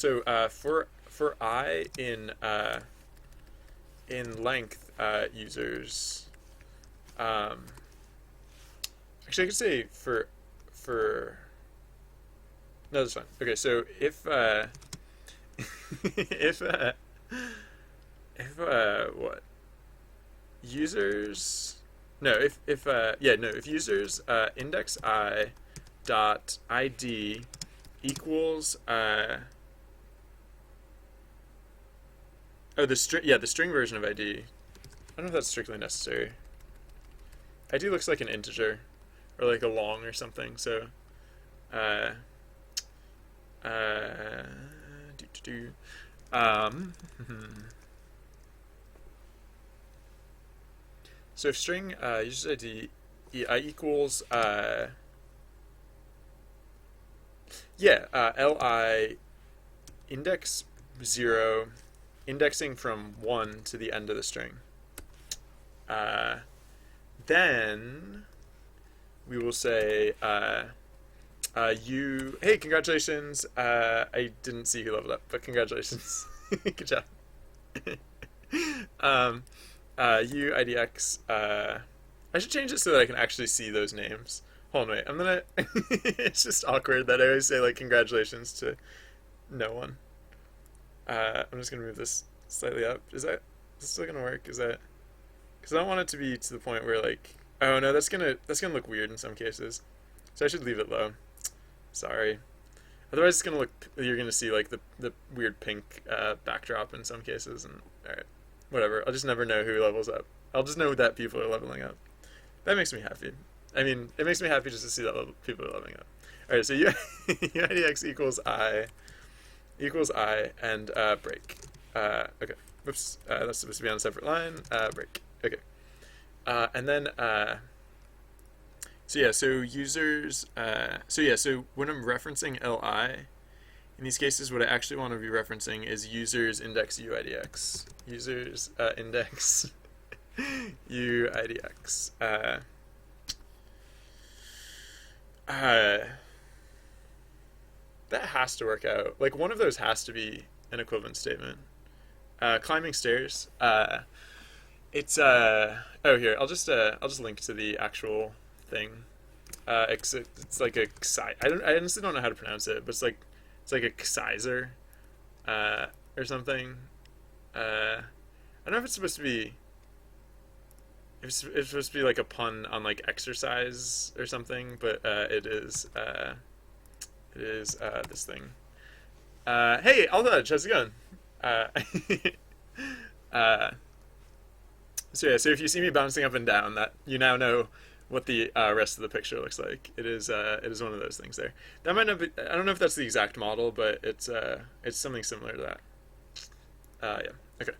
So for I in length users, um, actually I could say for no, that's fine. Okay, so if what users no if yeah no if users index I dot id equals oh, the string, yeah, the string version of ID. I don't know if that's strictly necessary. ID looks like an integer or like a long or something. So uh uh do, do, do. um so if string user ID equals yeah li index 0 indexing from 1 to the end of the string, uh, then we will say you hey, congratulations, I didn't see who leveled up, but congratulations. Good job. um, you idx I should change it so that I can actually see those names. Hold on, wait, I'm gonna it's just awkward that I always say like congratulations to no one. I'm just gonna move this slightly up. Is this still gonna work? Is that because I don't want it to be to the point where like, oh no, that's gonna look weird in some cases, so I should leave it low. Sorry. Otherwise, it's gonna look, you're gonna see like the weird pink backdrop in some cases, and all right, whatever. I'll just never know who levels up. I'll just know that people are leveling up. That makes me happy. I mean, it makes me happy just to see that people are leveling up. All right, so UIDX equals I and break. Okay. Whoops. That's supposed to be on a separate line. Break. Okay. And then so yeah, so users. So when I'm referencing li, in these cases, what I actually want to be referencing is users index uidx. Users index uidx. That has to work out. Like one of those has to be an equivalent statement. Climbing stairs. It's oh, here, I'll just link to the actual thing. It's like a I honestly don't know how to pronounce it, but it's like a Xizer, or something. I don't know if it's supposed to be. It's supposed to be like a pun on like exercise or something, but it is. It is this thing. Hey, Aldaj, how's it going? Uh, uh, so yeah, so if you see me bouncing up and down, that you now know what the rest of the picture looks like. It is one of those things there. That might not be. I don't know if that's the exact model, but it's something similar to that. Yeah. Okay.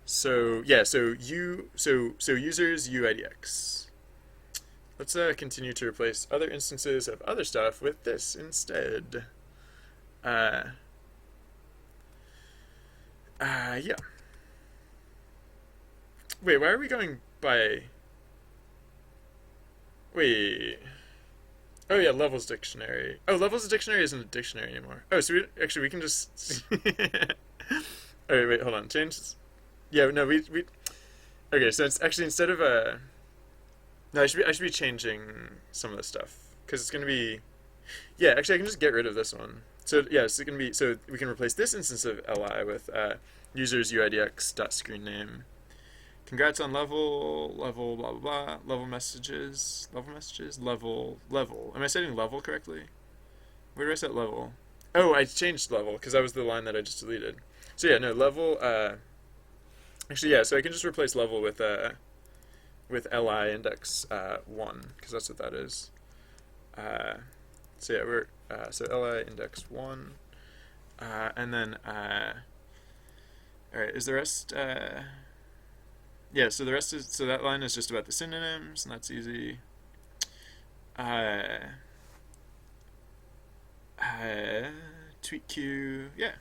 So yeah. So users uidx. Let's continue to replace other instances of other stuff with this instead. Yeah. Wait, why are we going by? Wait. Oh yeah, levels dictionary. Oh, levels dictionary isn't a dictionary anymore. Oh, so we can just. Oh wait, hold on. Change. Yeah, no, we. Okay, so it's actually instead of a. No, I should be changing some of this stuff because it's gonna be. Yeah, actually, I can just get rid of this one. So yeah, so it can be. So we can replace this instance of li with users uidx dot screen name. Congrats on level blah blah blah level. Am I setting level correctly? Where do I set level? Oh, I changed level because that was the line that I just deleted. So yeah, no level. Actually, yeah. So I can just replace level with li index 1 because that's what that is. So yeah, we're so li index 1, and then all right. Is the rest? Yeah. So the rest is that line is just about the synonyms, and that's easy. Tweet queue. Yeah.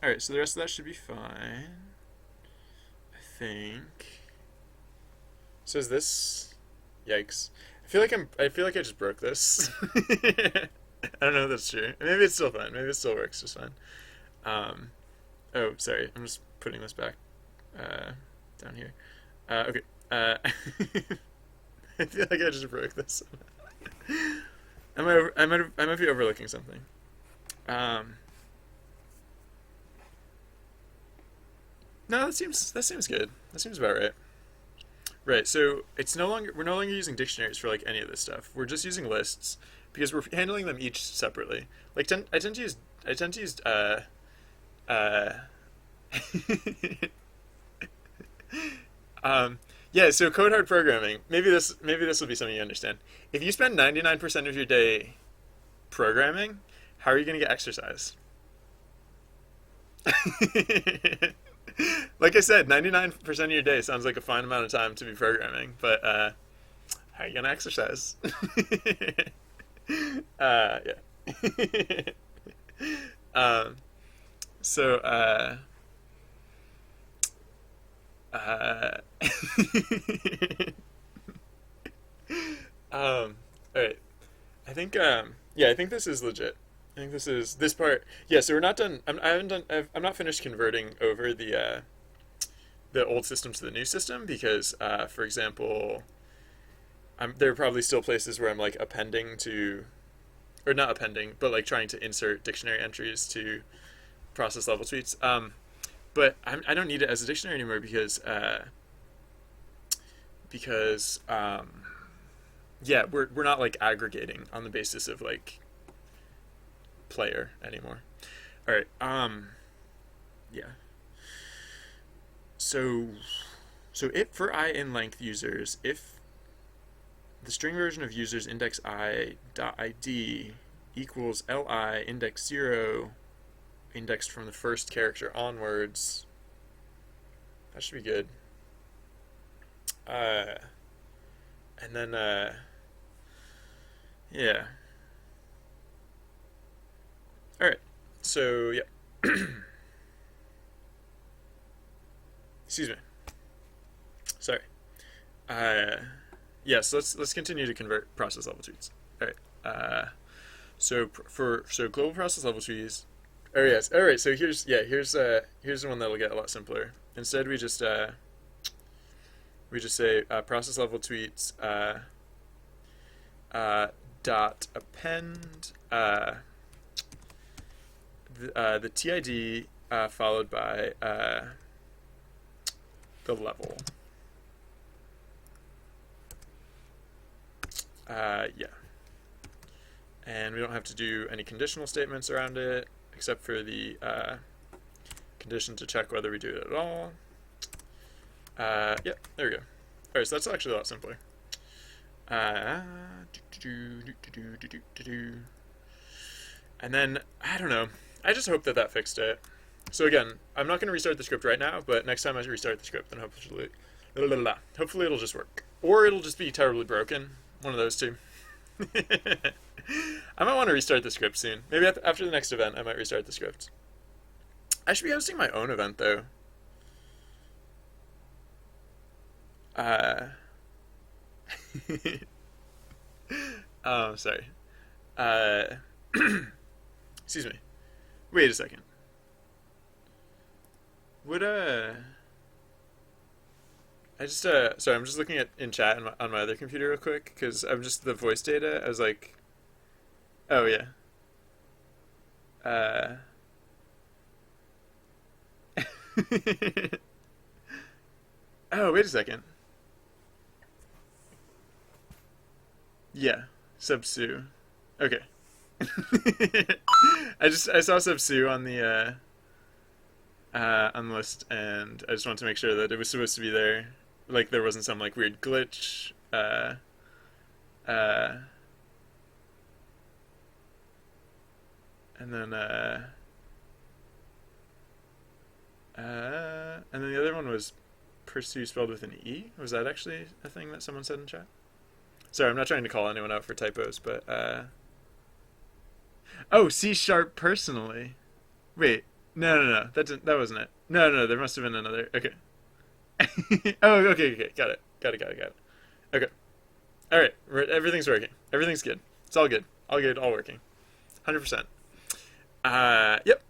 All right. So the rest of that should be fine. I think. So is this? Yikes! I feel like I just broke this. I don't know if that's true. Maybe it's still fine. Maybe it still works just fine. Um, oh, sorry. I'm just putting this back uh, down here. Okay. I feel like I just broke this. I might be overlooking something. Um, no, that seems good. That seems about right. Right. So we're no longer using dictionaries for like any of this stuff. We're just using lists because we're handling them each separately. I tend to use uh um yeah. So code hard programming. Maybe this will be something you understand. If you spend 99% of your day programming, how are you going to get exercise? Like I said, 99% of your day sounds like a fine amount of time to be programming, but how are you gonna exercise? Yeah. um, so uh, all right. I think yeah, I think this is legit. I think this part. Yeah, so we're not done. I haven't done. I'm not finished converting over the old system to the new system because, for example, there are probably still places where I'm like appending to, or not appending, but like trying to insert dictionary entries to process level tweets. But I don't need it as a dictionary anymore because yeah, we're not like aggregating on the basis of like player anymore. All right. Yeah. So if for I in length users, if the string version of users index I dot id equals li index 0 indexed from the first character onwards, that should be good. Uh, and then yeah. All right. So yeah. Excuse me. Sorry. Uh, yes. Let's continue to convert process level trees. All right. So global process level trees. Oh yes. All right. So here's the one that'll get a lot simpler. Instead, we just say process level tweets dot append the TID followed by the level. Yeah. And we don't have to do any conditional statements around it, except for the condition to check whether we do it at all. Yeah, there we go. Alright, so that's actually a lot simpler. And then, I don't know. I just hope that fixed it. So again, I'm not going to restart the script right now, but next time I restart the script, then hopefully it'll just work. Or it'll just be terribly broken. One of those two. I might want to restart the script soon. Maybe after the next event, I might restart the script. I should be hosting my own event, though. Oh, sorry. Uh, excuse me. Wait a second. Would I just sorry, I'm just looking at in chat on my other computer real quick because I'm just the voice data. I was like, oh yeah. Uh. Oh, wait a second. Yeah, Subsu. Okay. I saw Subsu on the list, and I just wanted to make sure that it was supposed to be there. Like there wasn't some like weird glitch. Uh, and then and then the other one was pursue spelled with an E. Was that actually a thing that someone said in chat? Sorry, I'm not trying to call anyone out for typos, but oh, C sharp personally. Wait, no, that wasn't it. No, there must have been another. Okay. Oh, okay, got it. Okay, all right, everything's working. Everything's good. It's all good, all working. 100%. Yep.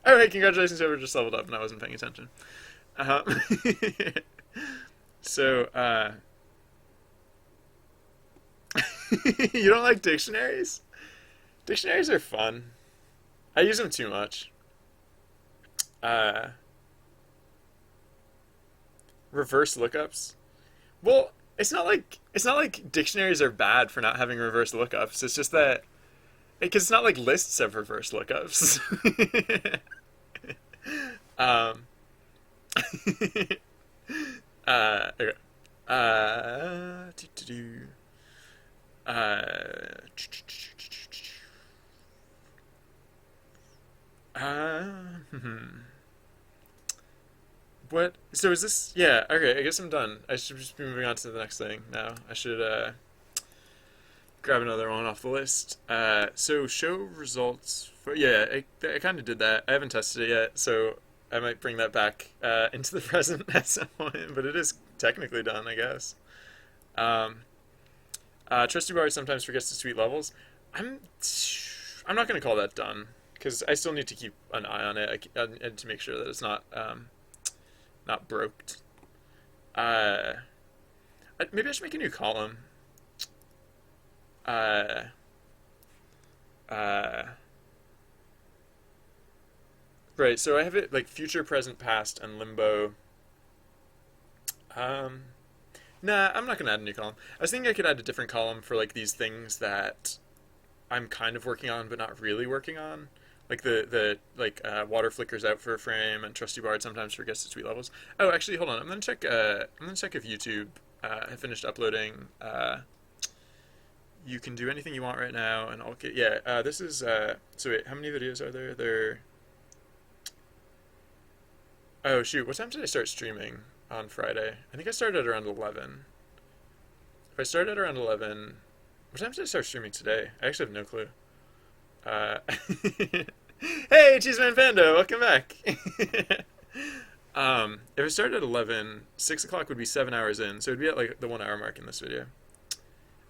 All right, congratulations, whoever just leveled up and I wasn't paying attention. Um, so, you don't like dictionaries? Dictionaries are fun. I use them too much. Uh, Reverse lookups. Well, it's not like dictionaries are bad for not having reverse lookups. It's just that because it's not like lists of reverse lookups. um, okay. Do. Uh, hmm. What? So is this? Yeah. Okay. I guess I'm done. I should just be moving on to the next thing now. I should grab another one off the list. So show results for yeah. I kind of did that. I haven't tested it yet, so I might bring that back into the present at some point. But it is technically done, I guess. Um, Trusty Bard sometimes forgets to tweet levels. I'm I'm not gonna call that done because I still need to keep an eye on it and to make sure that it's not broked. Uh, Maybe I should make a new column. Uh, uh, right. So I have it like future, present, past, and limbo. Um, Nah, I'm not gonna add a new column. I was thinking I could add a different column for like these things that I'm kind of working on but not really working on. Like the water flickers out for a frame and Trusty Bard sometimes forgets to tweet levels. Oh, actually, hold on. I'm gonna check if YouTube have finished uploading. You can do anything you want right now, and I'll get yeah. This is so wait, how many videos are there? Oh shoot, what time did I start streaming on Friday? I think I started around 11. If I started around 11, what time did I start streaming today? I actually have no clue. Uh, hey, Cheeseman Panda, welcome back. If I started at 11, 6 o'clock would be 7 hours in, so it'd be at like the 1 hour mark in this video.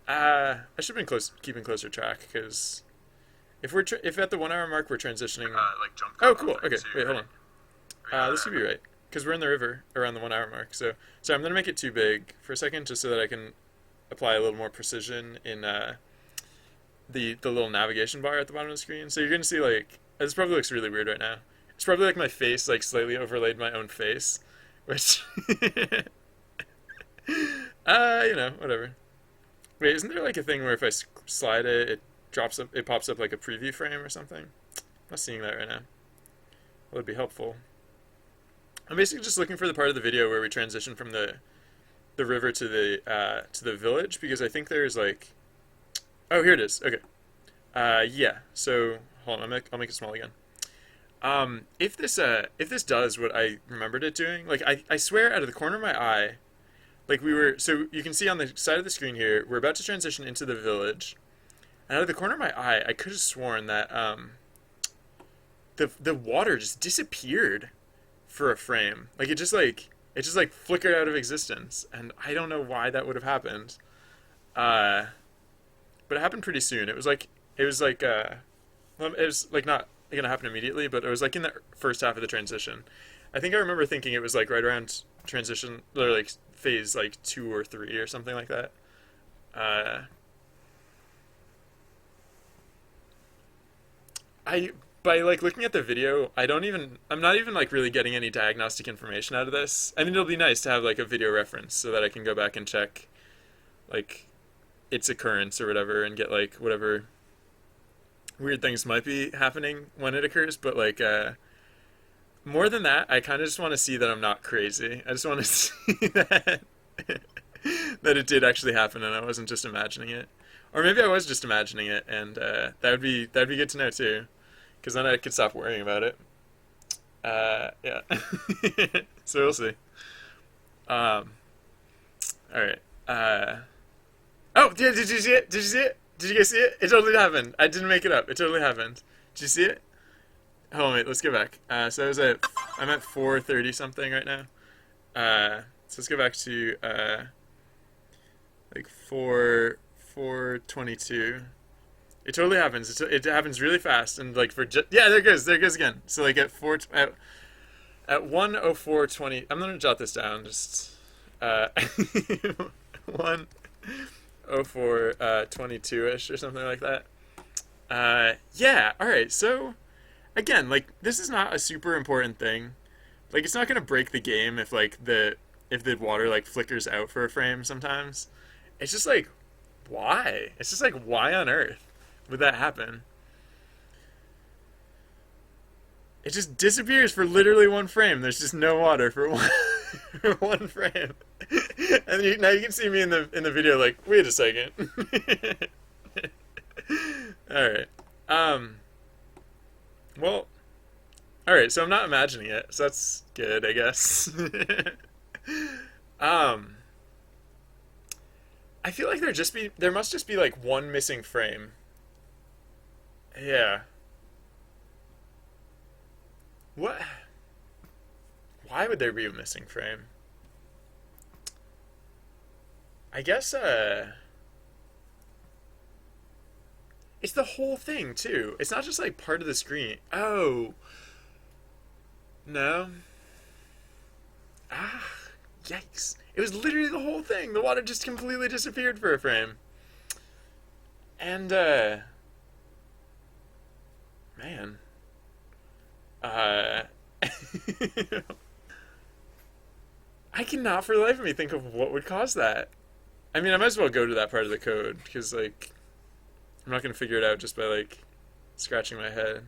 I should have been keeping closer track because if at the 1 hour mark we're transitioning. Like jump Oh, cut cool. off, right? Okay, So wait, you're hold right. on. This could be right because we're in the river around the 1 hour mark. So I'm gonna make it too big for a second just so that I can apply a little more precision in the little navigation bar at the bottom of the screen. So you're gonna see like this probably looks really weird right now. It's probably like my face like slightly overlaid my own face, which whatever. Wait, isn't there like a thing where if I slide it, it pops up like a preview frame or something? I'm not seeing that right now. That would be helpful. I'm basically just looking for the part of the video where we transition from the river to the village because I think there's like oh here it is. Okay. Yeah. So hold on, I'll make it small again. If this does what I remembered it doing, like I swear out of the corner of my eye, like so you can see on the side of the screen here, we're about to transition into the village, and out of the corner of my eye, I could have sworn that the water just disappeared for a frame. Like it just like flickered out of existence, and I don't know why that would have happened. Uh, but it happened pretty soon. Well, it was like not gonna happen immediately, but it was like in the first half of the transition. I think I remember thinking it was like right around transition, or like phase like 2 or 3 or something like that. Uh, I by like looking at the video, I'm not even like really getting any diagnostic information out of this. I mean, it'll be nice to have like a video reference so that I can go back and check like its occurrence or whatever and get like whatever weird things might be happening when it occurs, but like more than that, I kind of just want to see that I'm not crazy. I just want to see that that it did actually happen and I wasn't just imagining it. Or maybe I was just imagining it and that'd be good to know too, because then I could stop worrying about it. Yeah. So we'll see. Um, all right. Oh, did you see it? Did you see it? Did you guys see it? It totally happened. I didn't make it up. It totally happened. Did you see it? Oh wait, let's go back. So I'm at 4:30 something right now. So let's go back to like 4:22. It totally happens. It happens really fast, and like yeah, there it goes again. So like at 1:04:20, I'm gonna jot this down. Just 1:04:22 ish or something like that. Yeah. All right. So again, like this is not a super important thing. Like it's not gonna break the game if the water like flickers out for a frame sometimes. It's just like why? It's just like why on earth would that happen? It just disappears for literally one frame. There's just no water for one for one frame. And now you can see me in the video like, wait a second. All right. Well, all right, so I'm not imagining it. So that's good, I guess. um I feel like there must just be like one missing frame. Yeah. What? Why would there be a missing frame? I guess it's the whole thing too. It's not just like part of the screen. Oh, no. Ah, yikes. It was literally the whole thing. The water just completely disappeared for a frame. And man. Uh I cannot for the life of me think of what would cause that. I mean, I might as well go to that part of the code because like I'm not gonna figure it out just by like scratching my head.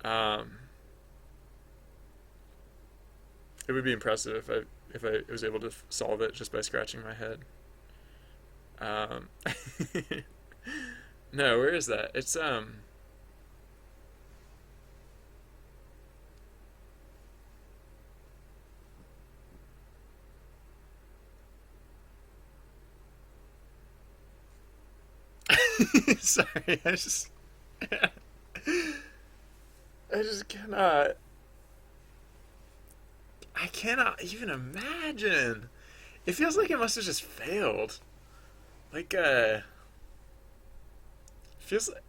Um, it would be impressive if I was able to solve it just by scratching my head. Um, no, where is that? It's sorry, I just cannot. I cannot even imagine. It feels like it must have just failed. Like feels like,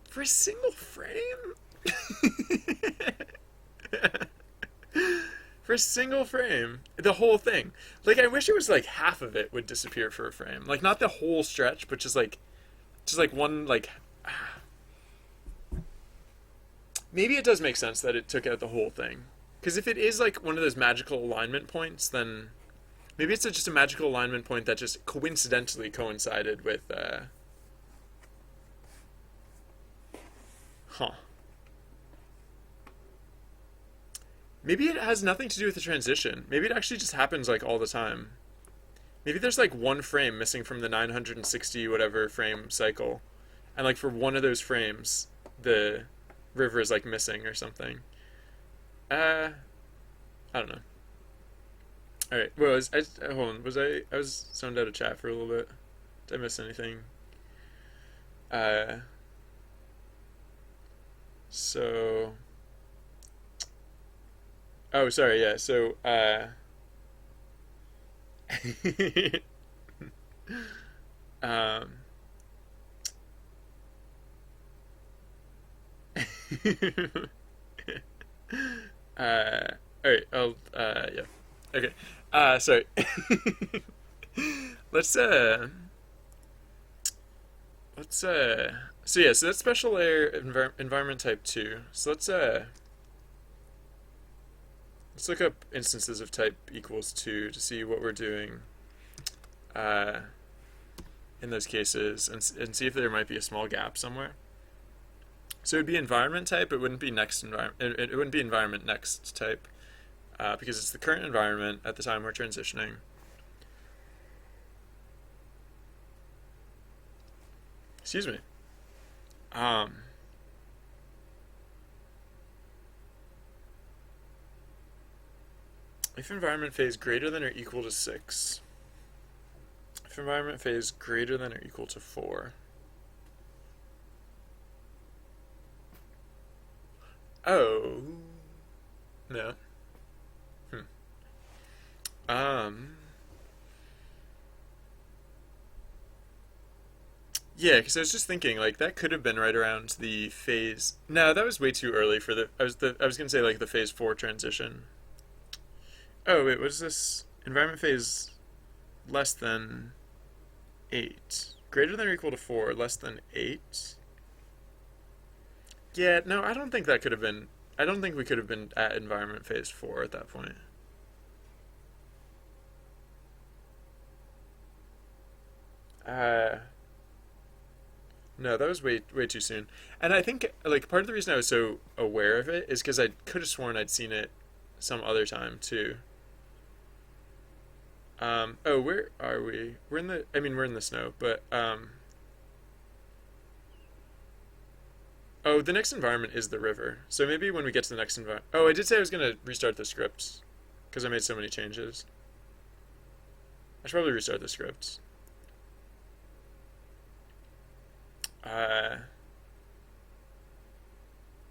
for a single frame. For a single frame, the whole thing. Like I wish it was like half of it would disappear for a frame. Like not the whole stretch, but just like one like maybe it does make sense that it took out the whole thing. Because if it is like one of those magical alignment points, then maybe it's just a magical alignment point that just coincidentally coincided with huh. Maybe it has nothing to do with the transition. Maybe it actually just happens like all the time. Maybe there's like one frame missing from the 960 whatever frame cycle. And like for one of those frames, the river is like missing or something. Uh, I don't know. All right. Well, hold on. I was zoned out of chat for a little bit. Did I miss anything? Uh, so. Oh, sorry. Yeah. So. um. uh. All right. I'll. Yeah. Okay. Sorry. let's. Let's. So yeah. So that's special layer environment type 2. So let's look up instances of type equals 2 to see what we're doing uh, in those cases and see if there might be a small gap somewhere. So it would be environment type. It wouldn't be next environment. It wouldn't be environment next type because it's the current environment at the time we're transitioning. Excuse me. Um, if environment phase greater than or equal to 6. If environment phase greater than or equal to 4. Oh. No. Hmm. Um. Yeah, because I was just thinking like that could have been right around the phase. No, that was way too early for the. I was gonna say like the phase four transition. Oh wait, what is this? Environment phase less than 8, greater than or equal to 4, less than 8. Yeah, no, I don't think that could have been. I don't think we could have been at environment phase 4 at that point. Uh, no, that was way too soon. And I think like part of the reason I was so aware of it is because I could have sworn I'd seen it some other time too. Oh, where are we? We're in the. I mean, we're in the snow, but oh, the next environment is the river. So maybe when we get to the next environment. Oh, I did say I was gonna restart the scripts because I made so many changes. I should probably restart the scripts. Uh,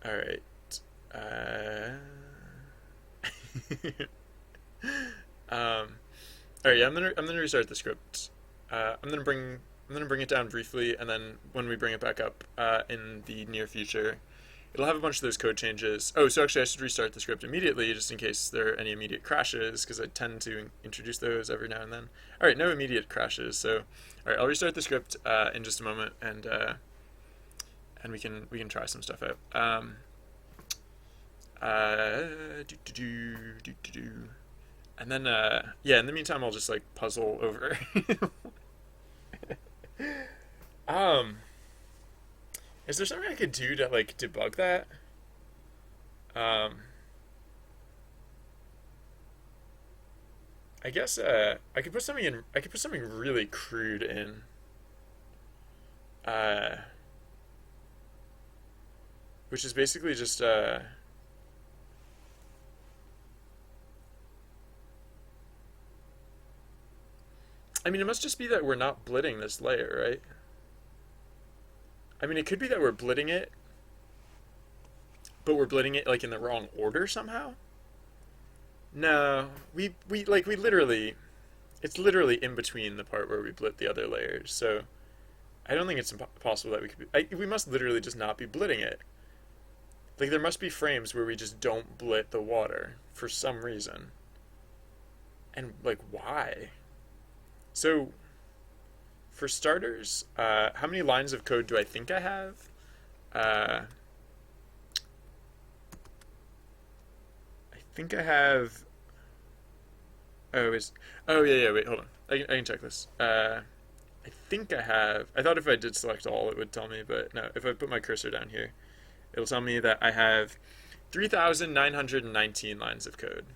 all right. Uh, um, all right. Yeah, I'm gonna restart the script. I'm gonna bring it down briefly, and then when we bring it back up in the near future, it'll have a bunch of those code changes. Oh, so actually, I should restart the script immediately just in case there are any immediate crashes, because I tend to introduce those every now and then. All right, no immediate crashes. So, all right, I'll restart the script in just a moment, and we can try some stuff out. Do. And then, yeah, in the meantime, I'll just like puzzle over. um, is there something I could do to like debug that? Um, I guess I could put something in. I could put something really crude in. Uh, which is basically just I mean, it must just be that we're not blitting this layer, right? I mean, it could be that we're blitting it, but we're blitting it like in the wrong order somehow. No, we literally, it's literally in between the part where we blit the other layers. So I don't think it's possible that we could be. We must literally just not be blitting it. Like there must be frames where we just don't blit the water for some reason. And like why? So for starters, how many lines of code do I think I have? Uh, I think I have. Oh, is oh yeah, yeah. Wait, hold on. I can check this. I think I have. I thought if I did select all, it would tell me, but no. If I put my cursor down here, it'll tell me that I have 3,919 lines of code.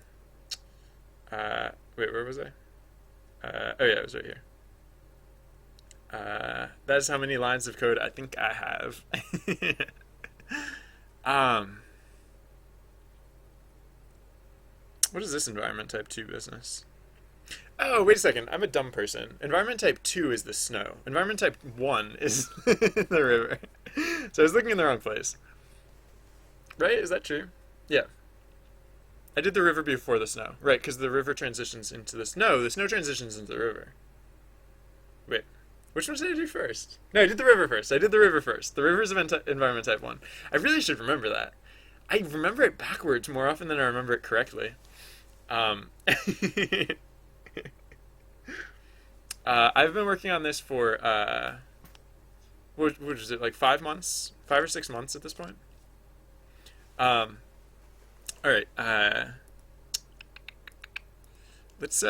Wait, where was I? Oh yeah, it was right here. That's how many lines of code I think I have. um, what is this environment type 2 business? Oh, wait a second. I'm a dumb person. Environment type 2 is the snow. Environment type 1 is the river. So I was looking in the wrong place. Right? Is that true? Yeah. I did the river before the snow. Right, because the river transitions into the snow. The snow transitions into the river. Wait. Which one did I do first? No, I did the river first. I did the river first. The river is environment type 1. I really should remember that. I remember it backwards more often than I remember it correctly. Um, I've been working on this for, what is it, like 5 months? 5 or 6 months at this point? Um, all right. Let's,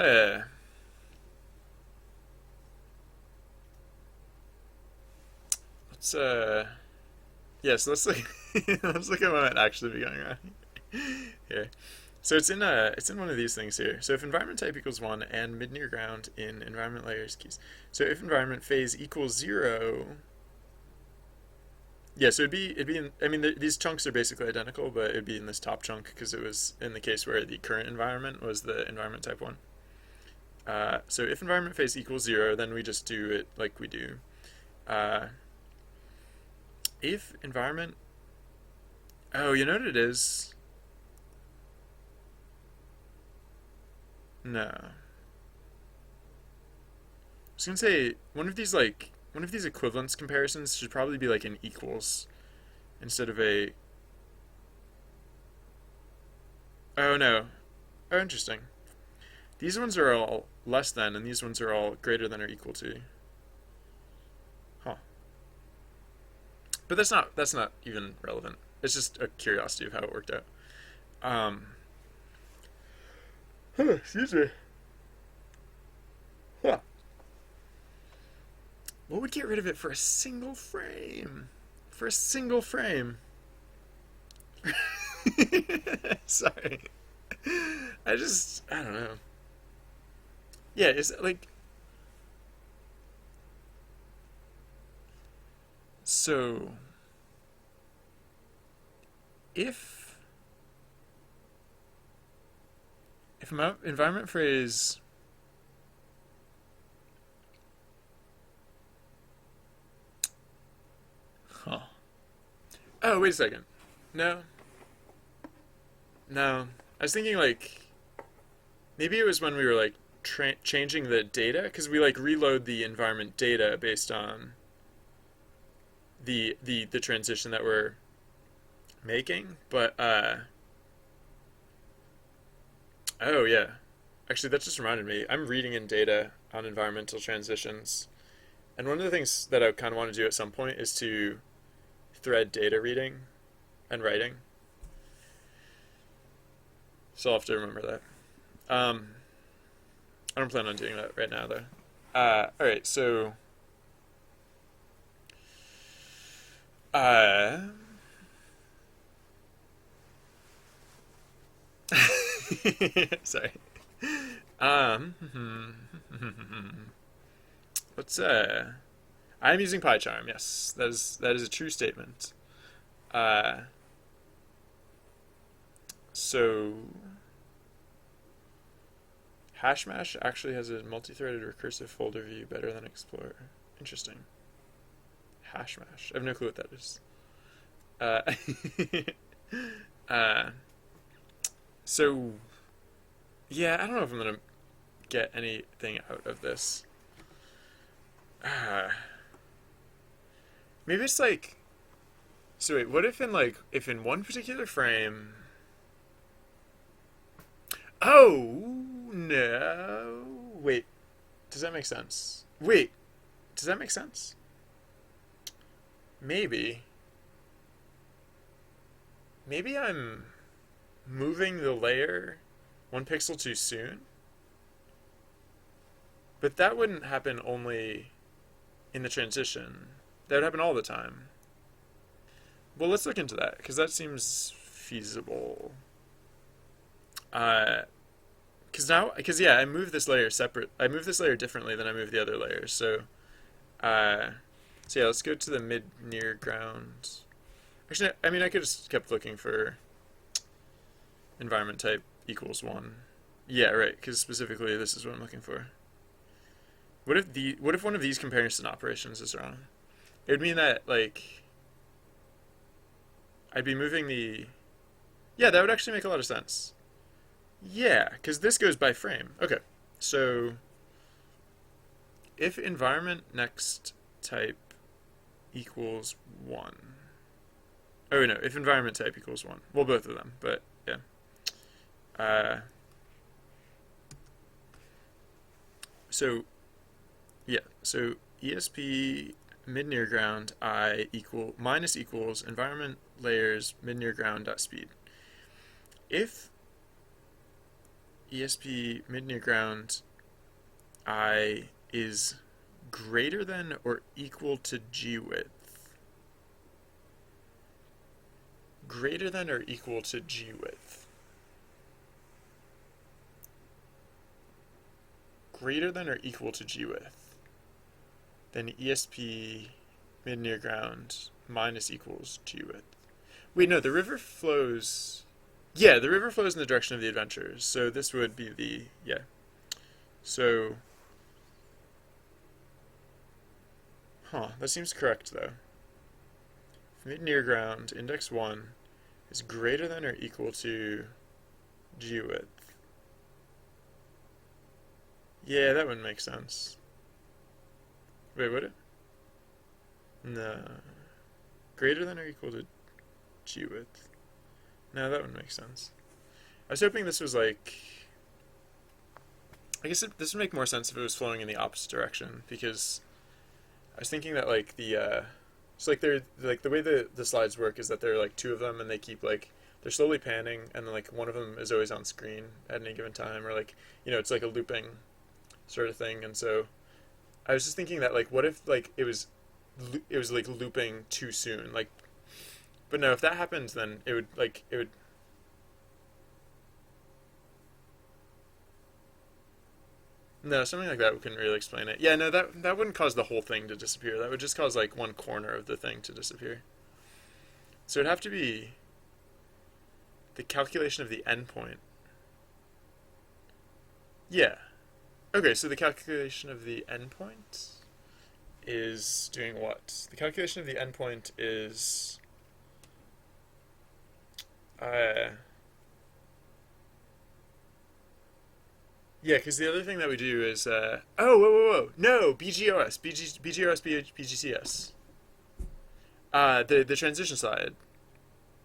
let's, yeah, so let's look, let's look at what might actually be going on here. So it's in one of these things here. So if environment type equals 1 and mid near ground in environment layers keys. So if environment phase equals 0, yeah, so it'd be in, I mean these chunks are basically identical, but it'd be in this top chunk because it was in the case where the current environment was the environment type 1. So if environment phase equals 0, then we just do it like we do. Uh, if environment, oh, you know what it is? No. I was gonna say one of these like one of these equivalence comparisons should probably be like an equals instead of a. Oh no. Oh, interesting. These ones are all less than, and these ones are all greater than or equal to. Huh. But that's not even relevant. It's just a curiosity of how it worked out. Um. Excuse me. Huh. What would get rid of it for a single frame? For a single frame. Sorry. I don't know. Yeah, is it like so if my environment phrase huh. Oh, wait a second. No. No. I was thinking like maybe it was when we were like changing the data because we like reload the environment data based on the transition that we're making, but oh yeah. Actually, that just reminded me. I'm reading in data on environmental transitions, and one of the things that I kind of want to do at some point is to thread data reading and writing. So I'll have to remember that. I don't plan on doing that right now, though. All right, so uh, sorry. Um, let's I'm using PyCharm. Yes, that is a true statement. Uh, so Hashmash actually has a multi-threaded recursive folder view better than Explorer. Interesting. Hashmash. I have no clue what that is. Uh, uh, so yeah, I don't know if I'm gonna get anything out of this. Uh, maybe it's like. So wait, what if in one particular frame. Oh no! Wait, does that make sense? Wait, does that make sense? Maybe. Maybe I'm moving the layer one pixel too soon. But that wouldn't happen only in the transition. That would happen all the time. Well, let's look into that because that seems feasible. Because yeah, I move this layer separate. I move this layer differently than I move the other layers. Uh, so yeah, let's go to the mid near ground. Actually, I mean, I could just kept looking for environment type equals one. Yeah, right. Because specifically, this is what I'm looking for. What if one of these comparison operations is wrong? It would mean that like I'd be moving the. Yeah, that would actually make a lot of sense. Yeah, because this goes by frame. Okay, so if environment next type equals one. Oh no, if environment type equals one. Well, both of them, but yeah. Uh, so yeah, so ESP mid near ground I equal minus equals environment layers mid near ground dot speed. If ESP mid near ground I is greater than or equal to G width. Greater than or equal to G width. Greater than or equal to G width. Then ESP mid near ground minus equals G width. Wait, no, the river flows. Yeah, the river flows in the direction of the adventurers. So this would be the. Yeah. So. Huh, that seems correct though. Mid near ground, index 1 is greater than or equal to G width. Yeah, that would make sense. Wait, would it? No. Greater than or equal to G width. No, that would make sense. I was hoping this was like... I guess this would make more sense if it was flowing in the opposite direction, because I was thinking that like it's like they're like the way the slides work is that there are like two of them and they keep like they're slowly panning and then like one of them is always on screen at any given time, or like it's like a looping sort of thing. And so I was just thinking that like what if like it was like looping too soon, like, but no, if that happens then it would no, something like that we couldn't really explain it. Yeah, no, that wouldn't cause the whole thing to disappear. That would just cause like one corner of the thing to disappear. So it'd have to be the calculation of the endpoint. Yeah. Okay, so the calculation of the endpoint is doing what? The calculation of the endpoint is yeah, because the other thing that we do is whoa, no, BGCS. The transition slide.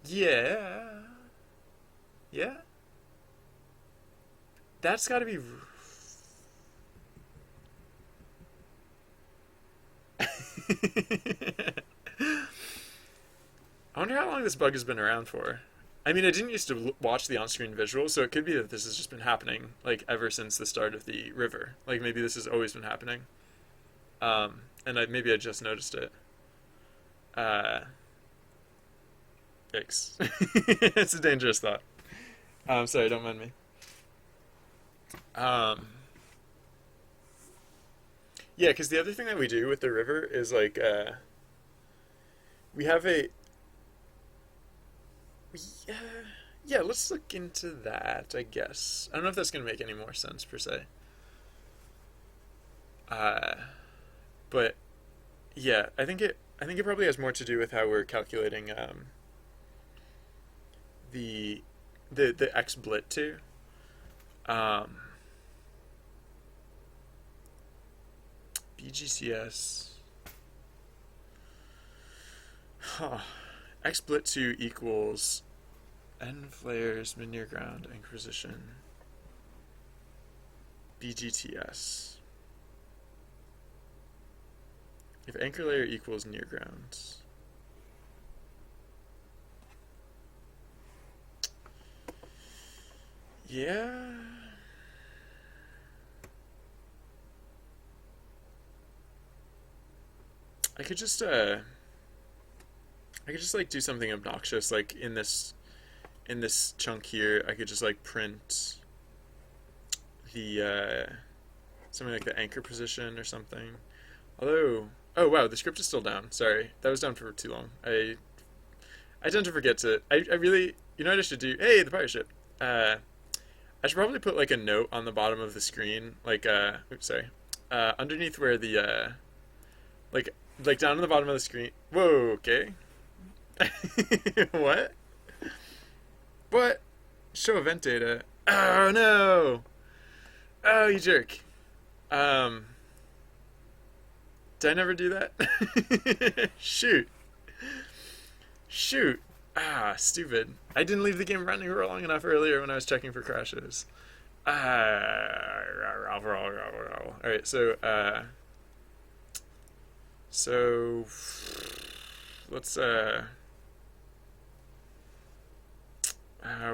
Yeah, yeah, that's got to be. I wonder how long this bug has been around for. I mean, I didn't used to watch the on-screen visuals, so it could be that this has just been happening like ever since the start of the river. Like maybe this has always been happening, and maybe I just noticed it. Yikes! It's a dangerous thought. Sorry, don't mind me. Um, yeah, because the other thing that we do with the river is like we have a yeah, yeah, let's look into that, I guess. I don't know if that's going to make any more sense, per se. Uh, but, yeah, I think it probably has more to do with how we're calculating the, the XBlit too. Um, BGCS. Huh. XBlit 2 equals N flares, mid near ground, Inquisition, BGTS. If anchor layer equals near ground. Yeah. I could just like do something obnoxious like in this chunk here. I could just like print the something like the anchor position or something. Although, oh wow, the script is still down. Sorry, that was down for too long. I tend to forget to. I really, what I should do? Hey, the pirate ship. I should probably put like a note on the bottom of the screen, like oops, sorry, underneath where the like down on the bottom of the screen. Whoa, okay. What? What? Show event data. Oh no! Oh, you jerk. Um, did I never do that? Shoot. Shoot. Ah, stupid. I didn't leave the game running for long enough earlier when I was checking for crashes. Alright, so let's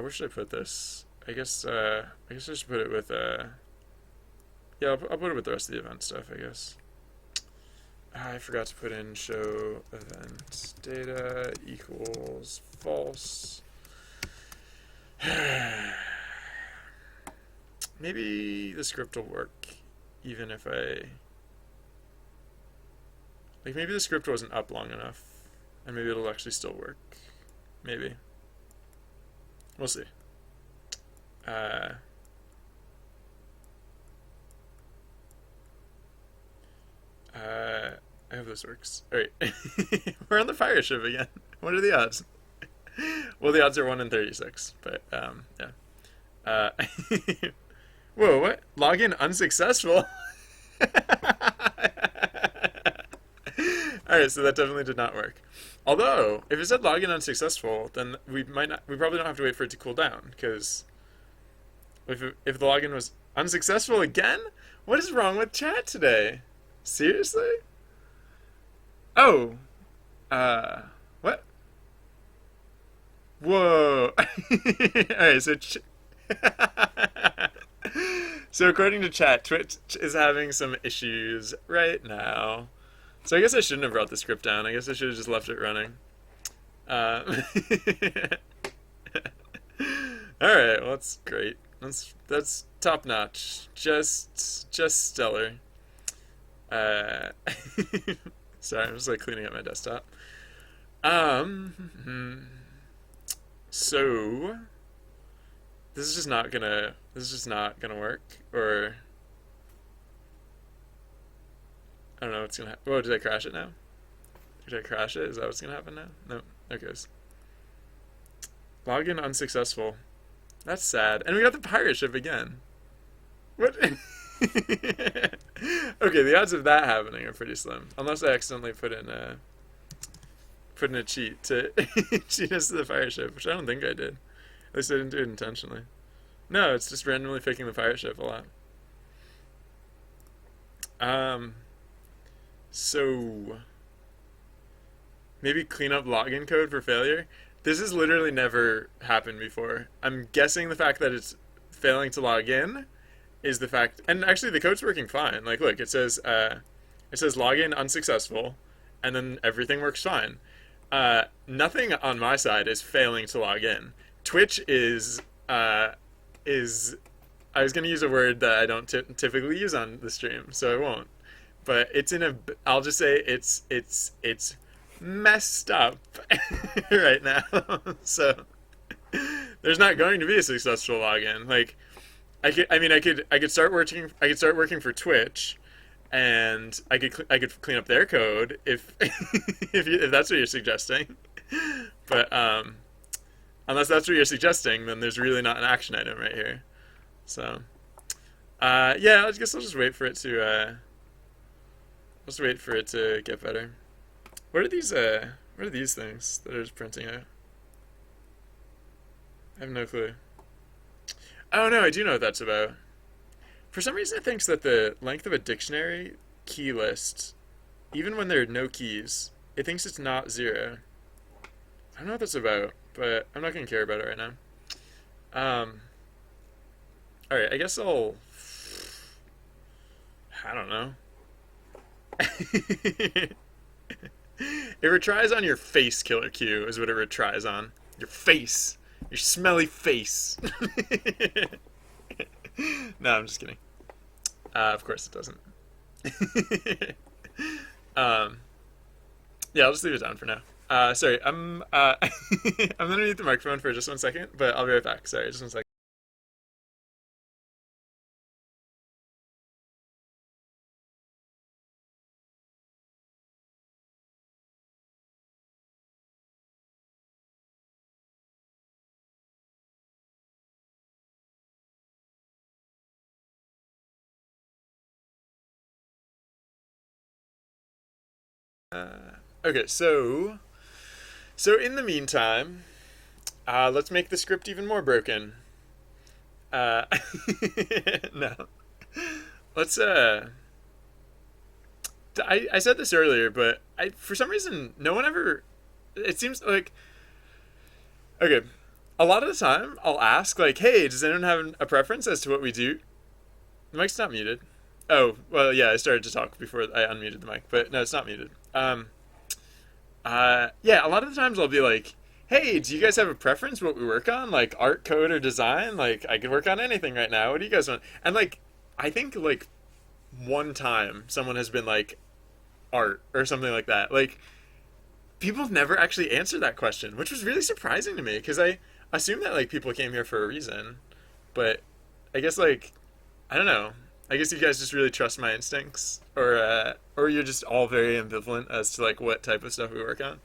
where should I put this? I guess I should put it with yeah, I'll put it with the rest of the event stuff, I guess. I forgot to put in show event data equals false. Maybe the script will work even if maybe the script wasn't up long enough and maybe it'll actually still work. Maybe. We'll see. I hope this works. Alright. We're on the fire ship again. What are the odds? Well, the odds are 1 in 36, but, yeah. Uh, whoa, what? Login unsuccessful? Alright, so that definitely did not work. Although, if it said login unsuccessful, then we probably don't have to wait for it to cool down, because if the login was unsuccessful again, what is wrong with chat today? Seriously? Oh, uh, what? Whoa. Alright, so according to chat, Twitch is having some issues right now. So I guess I shouldn't have brought the script down. I guess I should have just left it running. Uh, all right, well that's great. That's top notch. Just stellar. Uh, sorry, I'm just like cleaning up my desktop. So this is just not gonna work, or I don't know what's gonna happen. Whoa, did I crash it now? Did I crash it? Is that what's gonna happen now? No. Okay. Login unsuccessful. That's sad. And we got the pirate ship again. What? Okay, the odds of that happening are pretty slim. Unless I accidentally put in a cheat to cheat us to the pirate ship, which I don't think I did. At least I didn't do it intentionally. No, it's just randomly picking the pirate ship a lot. Um, so maybe clean up login code for failure. This has literally never happened before. I'm guessing the fact that it's failing to log in is the fact, and actually the code's working fine. Like, look, it says login unsuccessful, and then everything works fine. Nothing on my side is failing to log in. Twitch is I was gonna use a word that I don't typically use on the stream, so I won't. But it's in a. I'll just say it's messed up right now. So there's not going to be a successful login. Like I could start working. I could start working for Twitch, and I could clean up their code if if that's what you're suggesting. But unless that's what you're suggesting, then there's really not an action item right here. So yeah, I guess I'll just wait for it to get better. What are these things that are just printing out? I have no clue. Oh no, I do know what that's about. For some reason, it thinks that the length of a dictionary key list, even when there are no keys, it thinks it's not zero. I don't know what that's about, but I'm not gonna care about it right now. All right, I guess I don't know. It retries on your face, Killer Q, is what it retries on. Your face. Your smelly face. No, I'm just kidding. Of course it doesn't. um, yeah, I'll just leave it down for now. Sorry, I'm gonna mute the microphone for just 1 second, but I'll be right back. Sorry, just 1 second. Okay, so in the meantime, let's make the script even more broken. Uh, no, let's I said this earlier, but for some reason no one ever. It seems like okay. A lot of the time, I'll ask like, "Hey, does anyone have a preference as to what we do?" The mic's not muted. Oh, well, yeah, I started to talk before I unmuted the mic, but no, it's not muted. Yeah, a lot of the times I'll be like, "Hey, do you guys have a preference what we work on? Like art, code, or design? Like I could work on anything right now. What do you guys want?" And like, I think like one time someone has been like art or something like that. Like people have never actually answered that question, which was really surprising to me because I assume that like people came here for a reason, but I guess like I don't know. I guess you guys just really trust my instincts, or you're just all very ambivalent as to like what type of stuff we work on.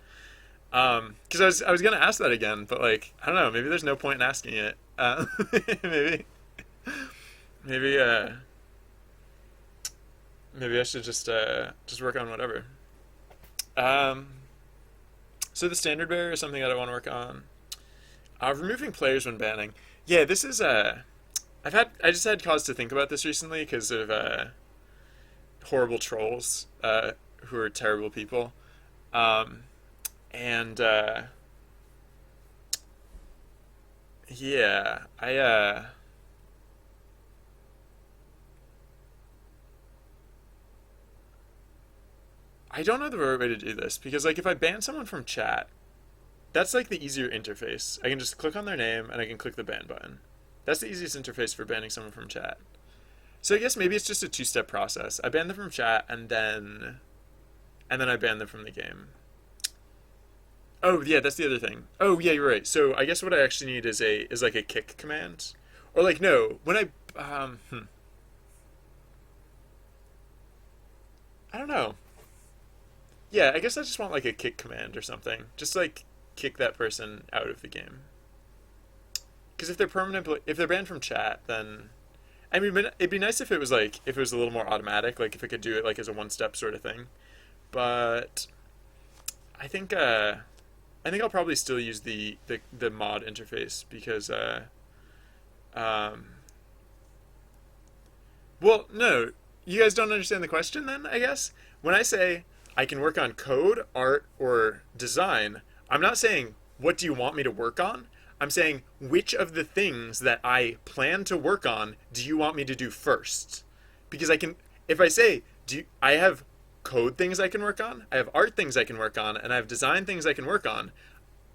Because I was gonna ask that again, but like I don't know. Maybe there's no point in asking it. Maybe maybe maybe I should just work on whatever. Um, so the standard bearer is something that I want to work on. Removing players when banning. Yeah, this is I just had cause to think about this recently because of horrible trolls who are terrible people. Um, and yeah, I don't know the right way to do this because like if I ban someone from chat, that's like the easier interface. I can just click on their name and I can click the ban button. That's the easiest interface for banning someone from chat. So I guess maybe it's just a two-step process. I ban them from chat and then I ban them from the game. Oh yeah, that's the other thing. Oh yeah, you're right. So I guess what I actually need is like a kick command, or like no, when I don't know. Yeah, I guess I just want like a kick command or something. Just like kick that person out of the game. Because if they're banned from chat, then I mean, it'd be nice if it was like if it was a little more automatic, like if it could do it like as a one-step sort of thing. But I think I think I'll probably still use the mod interface because um, well, no, you guys don't understand the question then, I guess. When I say I can work on code, art, or design, I'm not saying what do you want me to work on? I'm saying which of the things that I plan to work on do you want me to do first? Because I can if I say I have code things I can work on, I have art things I can work on, and I have design things I can work on.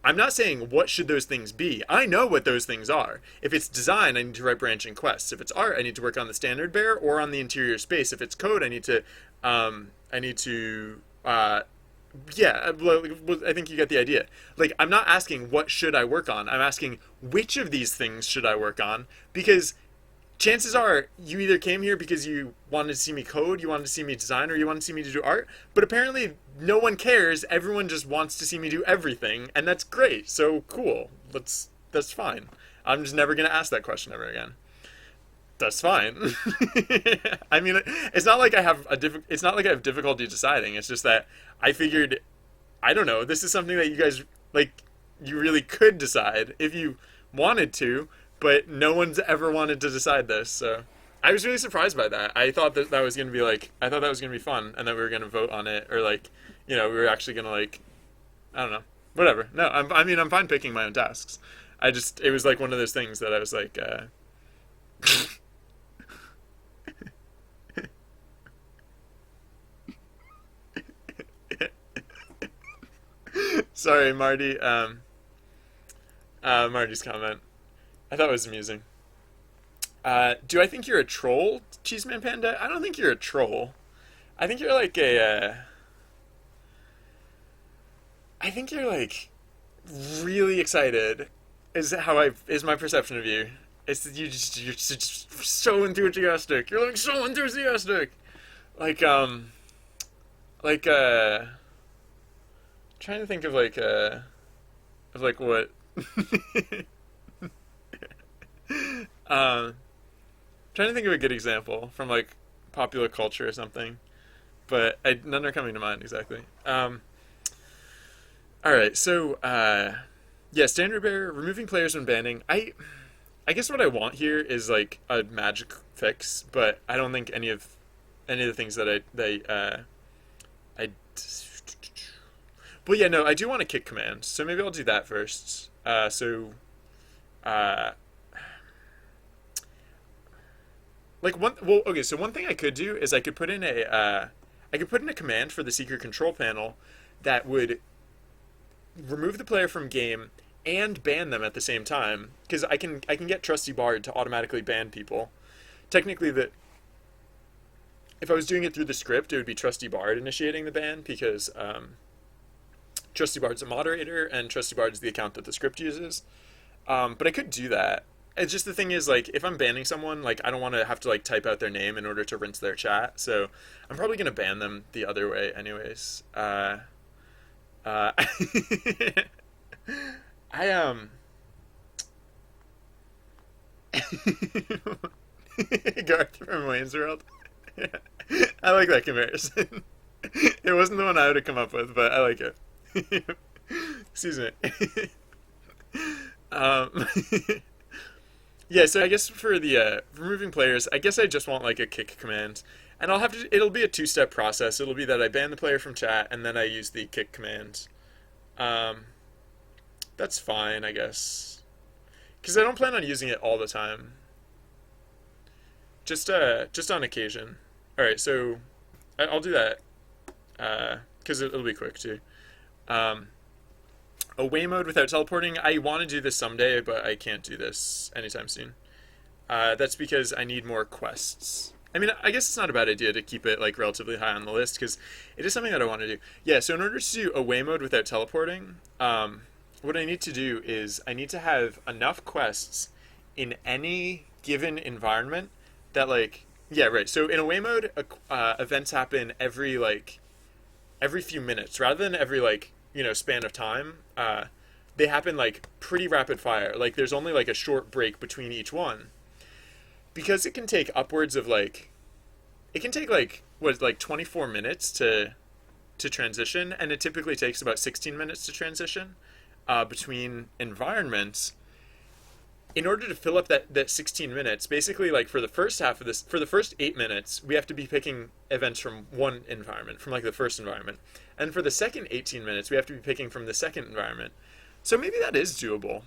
I'm not saying what should those things be. I know what those things are. If it's design, I need to write branching quests. If it's art, I need to work on the standard bearer or on the interior space. If it's code, I need to yeah, I think you get the idea. Like I'm not asking what should I work on. I'm asking which of these things should I work on because chances are you either came here because you wanted to see me code, you wanted to see me design, or you wanted to see me to do art. But apparently, no one cares. Everyone just wants to see me do everything, and that's great. So cool. That's fine. I'm just never gonna ask that question ever again. That's fine. I mean, it's not like I have it's not like I have difficulty deciding. It's just that I figured, I don't know. This is something that you guys like. You really could decide if you wanted to, but no one's ever wanted to decide this. So I was really surprised by that. I thought that was gonna be like I thought that was gonna be fun, and that we were gonna vote on it, or like we were actually gonna like I don't know, whatever. No, I mean I'm fine picking my own tasks. I just it was like one of those things that I was like. Sorry, Marty. Marty's comment. I thought it was amusing. Do I think you're a troll, Cheeseman Panda? I don't think you're a troll. I think you're like I think you're like really excited. Is my perception of you? It's you're just so enthusiastic. You're like so enthusiastic. Like like trying to think of like what um trying to think of a good example from like popular culture or something, but none are coming to mind exactly. All right, so yeah, standard bearer removing players when banning. I guess what I want here is like a magic fix, but I don't think any of the things that I well yeah no I do want a kick command, so maybe I'll do that first. Uh, like one well okay so one thing I could do is I could put in a command for the secret control panel that would remove the player from game and ban them at the same time because I can get Trusty Bard to automatically ban people. Technically, the if I was doing it through the script, it would be Trusty Bard initiating the ban because Trusty Bard's a moderator and Trusty Bard is the account that the script uses. But I could do that. It's just the thing is like if I'm banning someone, like I don't want to have to like type out their name in order to rinse their chat. So I'm probably gonna ban them the other way, anyways. Uh, I Garth from Wayne's World. I like that comparison. It wasn't the one I would have come up with, but I like it. Excuse me. um, yeah, so I guess for the removing players, I guess I just want like a kick command, and I'll have to. It'll be a two-step process. It'll be that I ban the player from chat, and then I use the kick command. Um, that's fine, I guess, because I don't plan on using it all the time. Just on occasion. All right, so I'll do that because it'll be quick too. Um, Away mode without teleporting. I want to do this someday, but I can't do this anytime soon. That's because I need more quests. I mean, I guess it's not a bad idea to keep it like relatively high on the list because it is something that I want to do. Yeah, so in order to do away mode without teleporting, what I need to do is I need to have enough quests in any given environment that like yeah right. So in away mode, events happen every few minutes rather than every span of time. They happen like pretty rapid fire. Like there's only like a short break between each one because it can take upwards of like it can take like what like 24 minutes to transition, and it typically takes about 16 minutes to transition between environments. In order to fill up that 16 minutes, basically like for the first half of this, for the first 8 minutes, we have to be picking events from one environment, from like the first environment. And for the second 18 minutes, we have to be picking from the second environment. So maybe that is doable.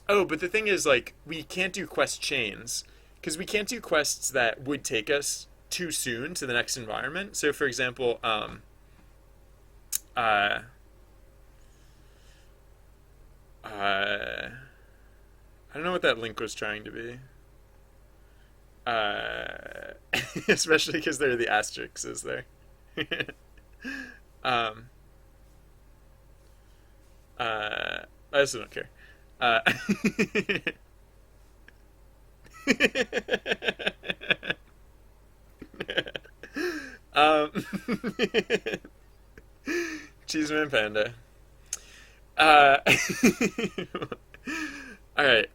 Oh, but the thing is like we can't do quest chains because we can't do quests that would take us too soon to the next environment. So for example, uh, uh, I don't know what that link was trying to be. Uh, Especially because there are the asterisks there. um, I also don't care. Uh, um, Cheeseman Panda. Uh, all right.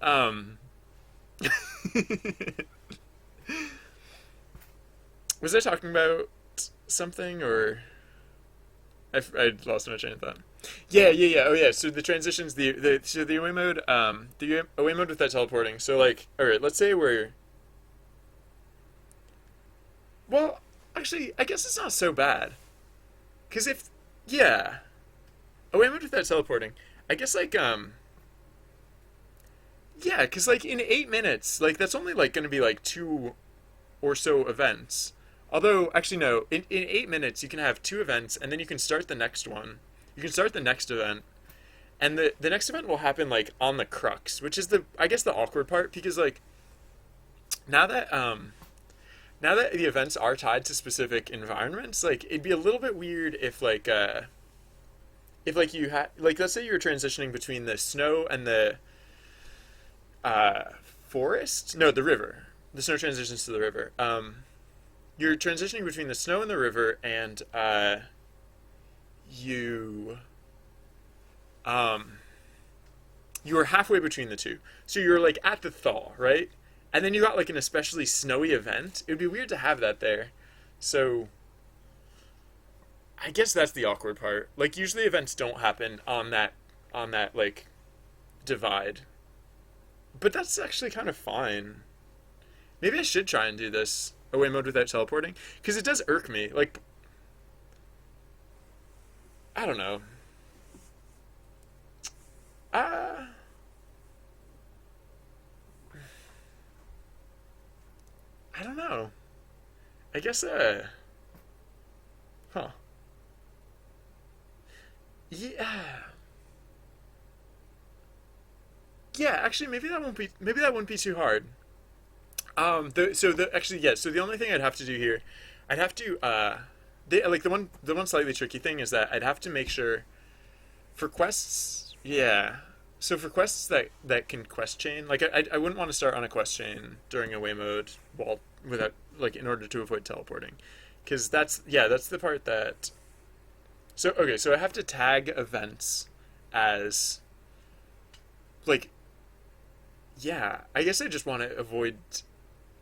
Was I talking about something or I lost my train of thought. Yeah. Oh yeah. So the transitions, the away mode, the away mode with that teleporting. So like, all right, let's say we're well, actually, I guess it's not so bad because if yeah, away mode with that teleporting. I guess yeah, because like in 8 minutes, like that's only like going to be like two or so events. Although, actually, no, in 8 minutes, you can have two events, and then you can start the next one. You can start the next event, and the next event will happen, like, on the crux, which is I guess, the awkward part, because, like, now that, um, now that the events are tied to specific environments, like, it'd be a little bit weird if, like, you had, like, let's say you were transitioning between the snow and the, uh, forest? No, the river. The snow transitions to the river. You're transitioning between the snow and the river, and you um, you are halfway between the two. So you're like at the thaw, right? And then you got like an especially snowy event. It would be weird to have that there. So I guess that's the awkward part. Like usually events don't happen on that like divide. But that's actually kind of fine. Maybe I should try and do this away mode without teleporting because it does irk me. Like I don't know. Uh I don't know. I guess huh. Yeah. Yeah, actually maybe that won't be too hard. So the actually yeah, so the only thing I'd have to do here, I'd have to like the one slightly tricky thing is that I'd have to make sure for quests, yeah. So for quests that can quest chain, like I wouldn't want to start on a quest chain during away mode while without like in order to avoid teleporting, because that's the part that. So okay, so I have to tag events as like yeah. I guess I just want to avoid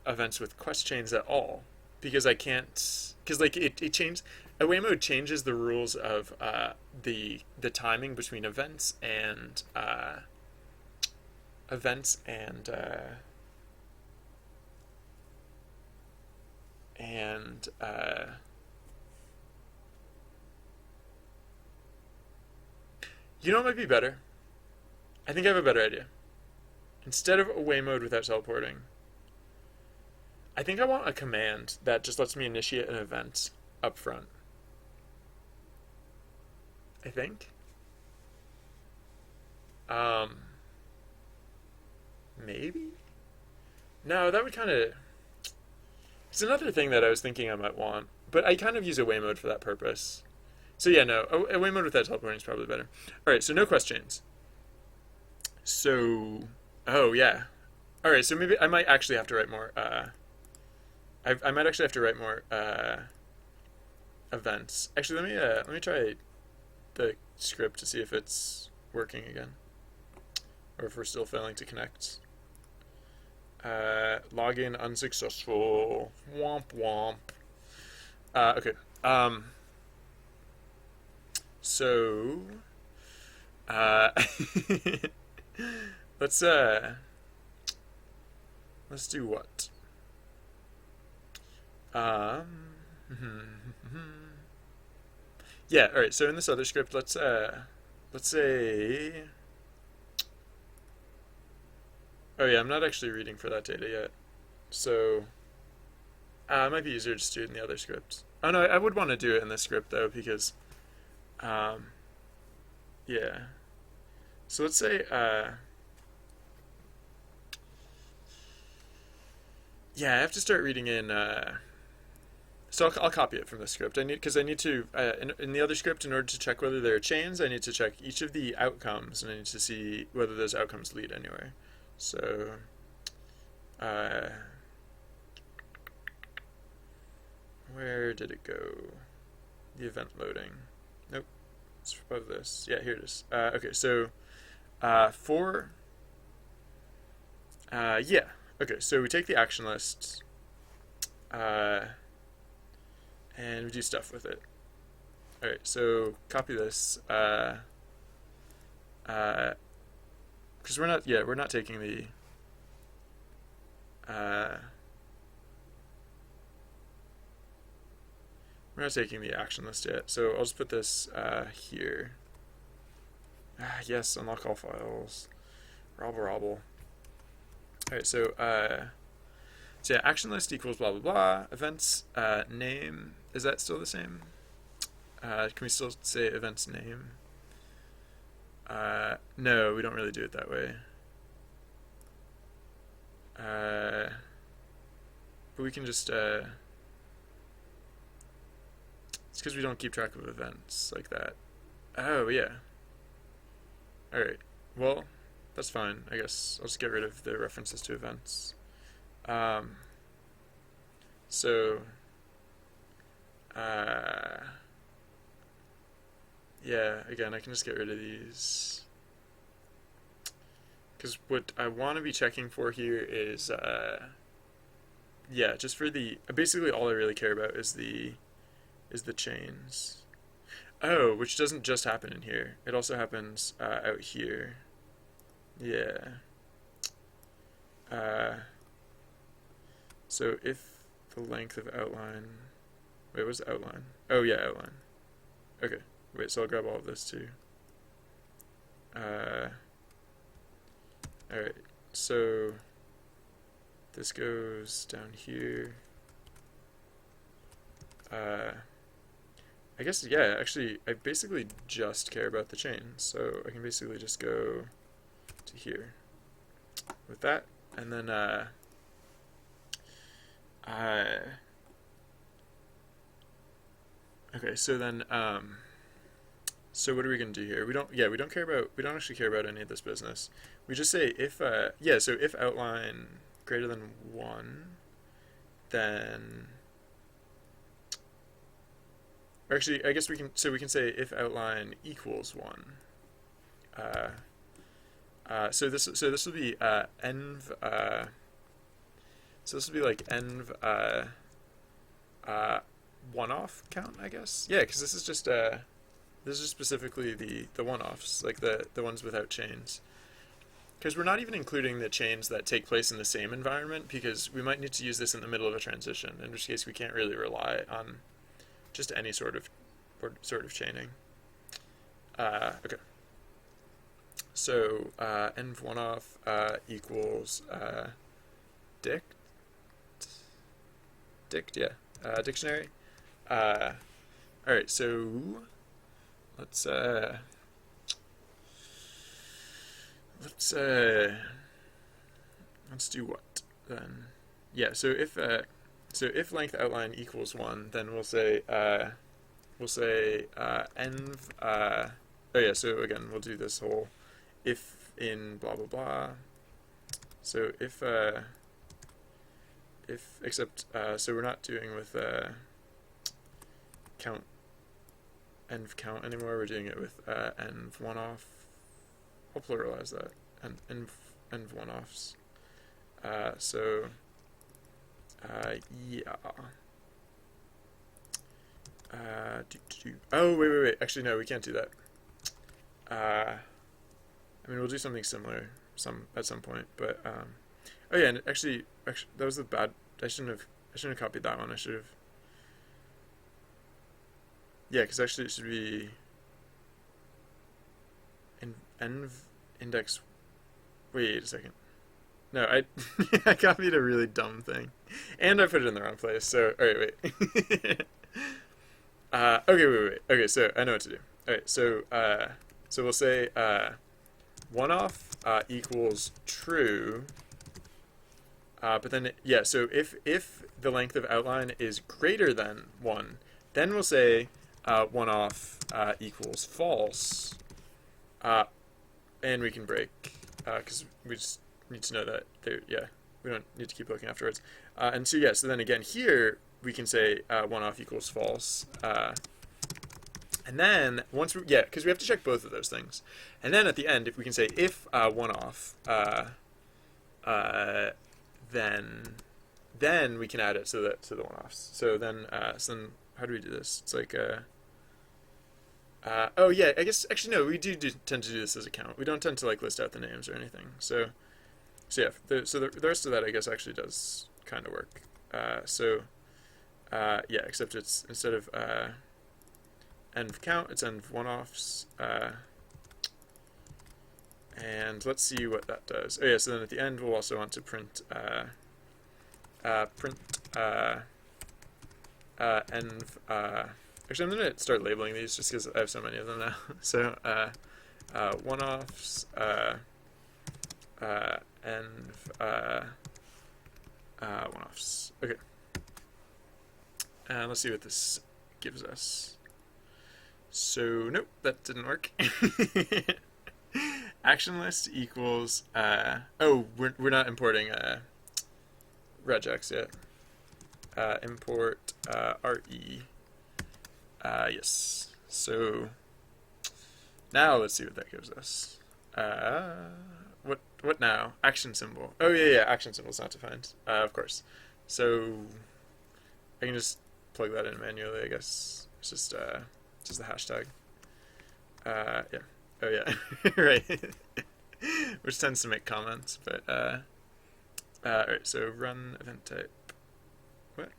events with quest chains at all because I can't because like it changed away mode changes the rules of the timing between events and you know what might be better? I think I have a better idea. Instead of away mode without teleporting, I think I want a command that just lets me initiate an event up front. I think. Um, Maybe? No, that would kind of. It's another thing that I was thinking I might want, but I kind of use away mode for that purpose. So yeah, no, away mode without teleporting is probably better. All right, so no questions. So, oh yeah. All right, so maybe I might actually have to write more. I might actually have to write more events. Actually, let me try the script to see if it's working again, or if we're still failing to connect. Login unsuccessful. Womp womp. Okay. So, uh, let's let's do what? Um, yeah. All right. So in this other script, let's say. Oh yeah, I'm not actually reading for that data yet. So it might be easier just to do it in the other script. Oh no, I would want to do it in this script though because, um, yeah. So let's say, yeah, I have to start reading in. So I'll copy it from the script. I need to in the other script in order to check whether there are chains. I need to check each of the outcomes, and I need to see whether those outcomes lead anywhere. So, uh, where did it go? The event loading. Nope, it's above this. Yeah, here it is. Okay, so for yeah. Okay, so we take the action list uh, and we do stuff with it. All right, so copy this. Because we're not taking the uh, we're not taking the action list yet. So I'll just put this here. Yes, unlock all files. Robble robble. All right, so yeah, action list equals blah blah blah. Events name, is that still the same? Can we still say events name? No, we don't really do it that way. But we can just it's because we don't keep track of events like that. Oh yeah. All right. Well, that's fine. I guess I'll just get rid of the references to events. Um, so, uh, yeah, again, I can just get rid of these. Because what I want to be checking for here is, yeah, just for the, basically all I really care about is the chains. Oh, which doesn't just happen in here. It also happens out here. Yeah. So if the length of outline... Wait, what's the outline? Oh, yeah, outline. Okay. Wait, so I'll grab all of this too. Alright, so this goes down here. I guess, yeah, actually, I basically just care about the chain, so I can basically just go to here with that, and then, okay, so then, so what are we going to do here? We don't actually care about any of this business. We just say if, yeah, so if outline greater than 1, then, or actually, I guess we can say if outline equals 1. So this will be env, so this will be like env one-off count, I guess. Yeah, because this is specifically the one-offs, like the ones without chains. Because we're not even including the chains that take place in the same environment, because we might need to use this in the middle of a transition, in which case we can't really rely on just any sort of chaining. Okay. So env one off equals dict, yeah, dictionary. All right, so let's do what then? Yeah. So if length outline equals 1, then we'll say env. Oh yeah. So again, we'll do this whole if in blah blah blah. So if except so we're not doing with count env count anymore. We're doing it with env one off. I'll pluralize that, and env one offs. So yeah. Oh wait. Actually no, we can't do that. I mean we'll do something similar at some point, but oh yeah, and actually that was the bad. I shouldn't have copied that one. I should have. Yeah, because actually it should be env index. Wait a second. No, I I copied a really dumb thing, and I put it in the wrong place. So all right, wait. Okay, wait. Okay, so I know what to do. All right, so we'll say one off equals true. But then yeah, so if the length of outline is greater than 1, then we'll say one off equals false, and we can break because we just need to know that we don't need to keep looking afterwards. And so yeah, so then again here we can say one off equals false, and then once because we have to check both of those things, and then at the end if we can say if one off, then we can add it to the one offs. So then how do we do this? It's like oh yeah, I guess actually no, we do tend to do this as a count. We don't tend to like list out the names or anything. So yeah, the rest of that I guess actually does kind of work. Yeah, except it's instead of env count, it's env one offs. And let's see what that does. Oh yeah, so then at the end we'll also want to print env. Actually, I'm gonna start labeling these just because I have so many of them now. So one offs, env, one offs. Okay. And let's see what this gives us. So nope, that didn't work. Action list equals oh, we're not importing regex yet. Import re. Yes. So now let's see what that gives us. What now? Action symbol. Oh yeah, action symbol's not defined. Of course. So I can just plug that in manually, I guess. It's just the hashtag. Yeah. Oh yeah, right. Which tends to make comments, but alright, so run event type. What?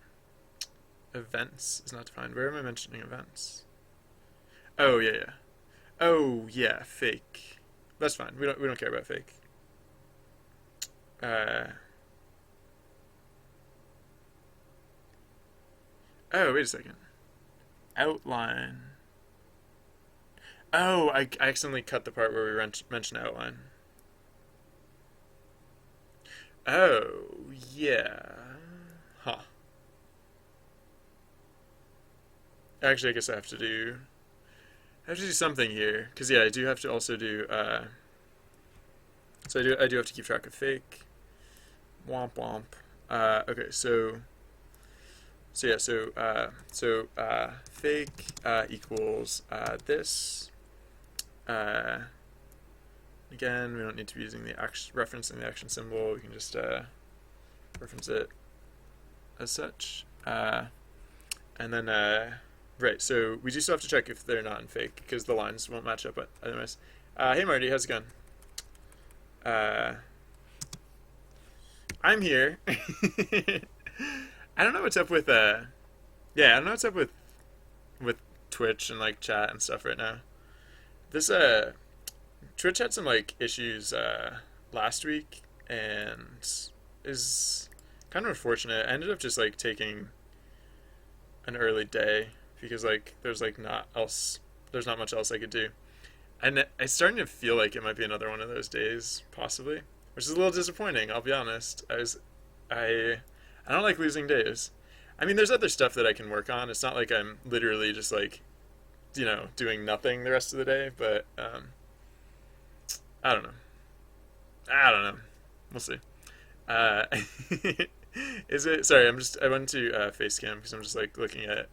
Events is not defined. Where am I mentioning events? Oh yeah. Oh yeah, fake. That's fine. We don't care about fake. Oh, wait a second. Outline. Oh, I accidentally cut the part where we mentioned outline. Oh, yeah. Huh. Actually, I guess I have to do something here, because yeah, I do have to also do so I do have to keep track of fake. Womp womp. Okay, so yeah, so fake equals this. Again, we don't need to be using the referencing the action symbol. We can just reference it as such. And then, right, so we do still have to check if they're not in fake because the lines won't match up otherwise. Hey Marty, how's it going? Uh, I'm here. I don't know what's up with yeah, I don't know what's up with Twitch and like chat and stuff right now. This Twitch had some like issues last week and is kind of unfortunate. I ended up just like taking an early day because like there's not much else I could do. And it's starting to feel like it might be another one of those days, possibly, which is a little disappointing. I'll be honest. I I don't like losing days. I mean, there's other stuff that I can work on. It's not like I'm literally just like, doing nothing the rest of the day. But I don't know. I don't know. We'll see. Uh, is it? Sorry, I went to Facecam because I'm just like looking at it.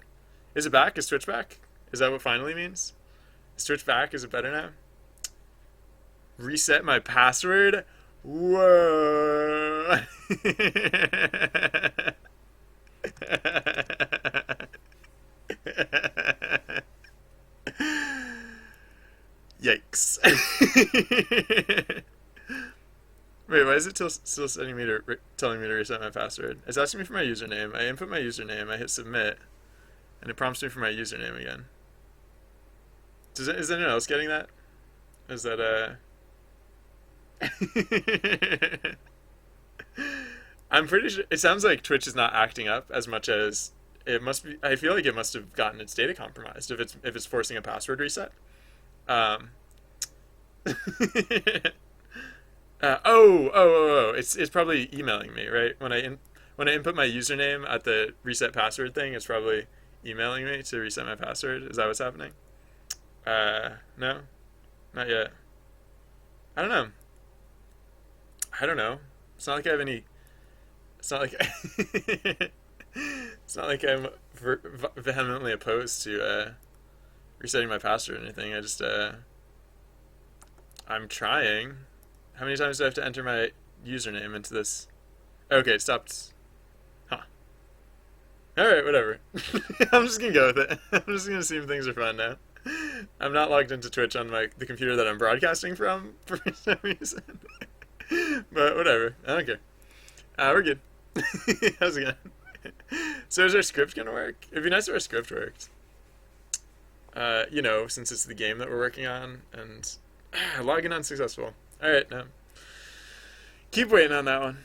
Is it back? Is Twitch back? Is that what finally means? Is Twitch back? Is it better now? Reset my password? Whoa. Yikes. Wait, why is it still telling me to reset my password? It's asking me for my username. I input my username, I hit submit, and it prompts me for my username again. Is anyone else getting that? Is that I'm pretty sure it sounds like Twitch is not acting up as much as it must be. I feel like it must have gotten its data compromised if it's forcing a password reset. Um, it's probably emailing me, right? When I input my username at the reset password thing, it's probably emailing me to reset my password. Is that what's happening? No, not yet. I don't know. I don't know. It's not like I have any. It's not like. It's not like I'm vehemently opposed to resetting my password or anything. I'm trying. How many times do I have to enter my username into this? Okay, it stopped. Huh. Alright, whatever. I'm just gonna go with it. I'm just gonna assume things are fine now. I'm not logged into Twitch on the computer that I'm broadcasting from for some reason. But whatever. I don't care. We're good. How's it going? So is our script gonna work? It'd be nice if our script worked. Since it's the game that we're working on and login unsuccessful. Alright, no. Keep waiting on that one.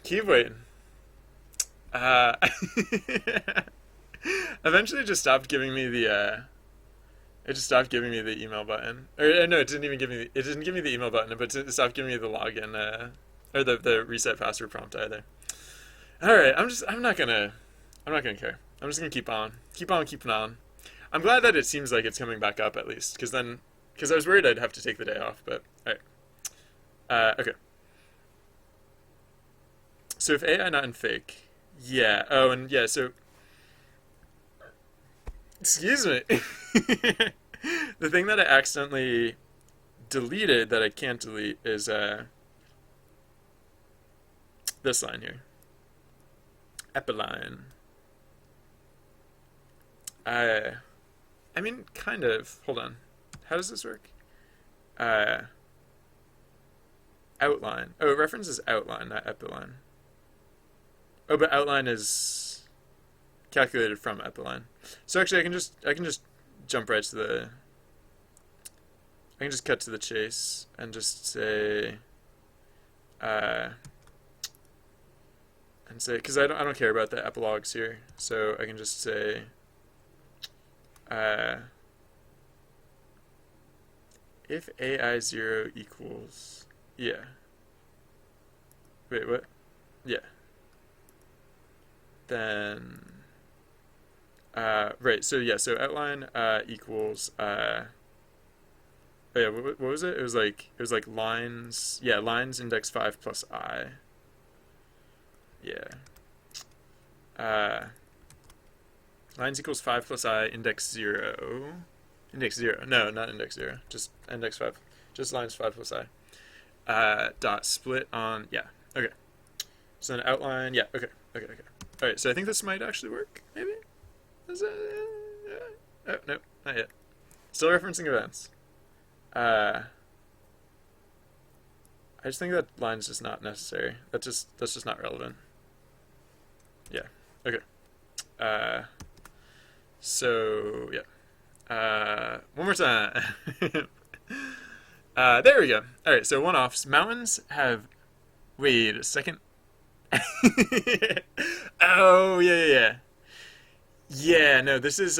Keep waiting. Eventually it just stopped giving me the it just stopped giving me the email button. Or no, it didn't give me the email button, but it stopped giving me the login or the reset password prompt either. Alright, I'm not gonna care. I'm just gonna keep on keeping on. I'm glad that it seems like it's coming back up at least, because I was worried I'd have to take the day off, but alright. Okay. So if AI not in fake, yeah. Oh, and yeah. So, excuse me. The thing that I accidentally deleted that I can't delete is this line here. Epiline. I mean, kind of. Hold on. How does this work? Outline. Oh, it references outline, not epiline. Oh, but outline is calculated from epiline. So actually, I can just jump right to the. I can just cut to the chase and just say, because I don't care about the epilogues here, so I can just say, if AI0 equals, yeah. Wait, what? Yeah. Then, right, so yeah, so outline equals, oh yeah, what was it? It was like lines, yeah, lines index 5 plus I. Yeah. Lines equals 5 plus I index 0. Index 0. No, not index 0. Just index 5. Just lines 5 plus I. Dot split on, yeah. Okay. So then outline, yeah, okay. Alright, so I think this might actually work, maybe? Is it, oh, nope, not yet. Still referencing events. Uh, I just think that line's just not necessary. That's just not relevant. Yeah. Okay. Uh, so yeah. One more time. There we go. All right. So one-offs. Mountains have. Wait a second. Oh yeah, yeah, yeah. Yeah. No, this is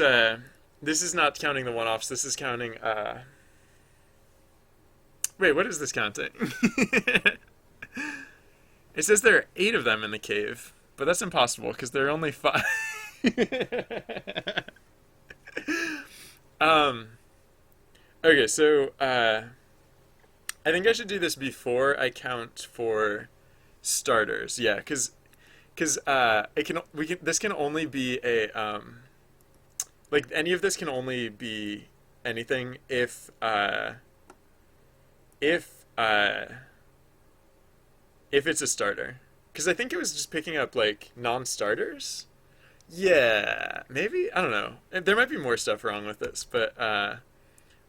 not counting the one-offs. This is counting. Wait, what is this counting? It says there are 8 of them in the cave, but that's impossible because there are only 5. um. Okay, so I think I should do this before I count for starters. Yeah, because it can we can this can only be a like any of this can only be anything if if it's a starter. Because I think it was just picking up like non-starters. Yeah, maybe I don't know. There might be more stuff wrong with this, but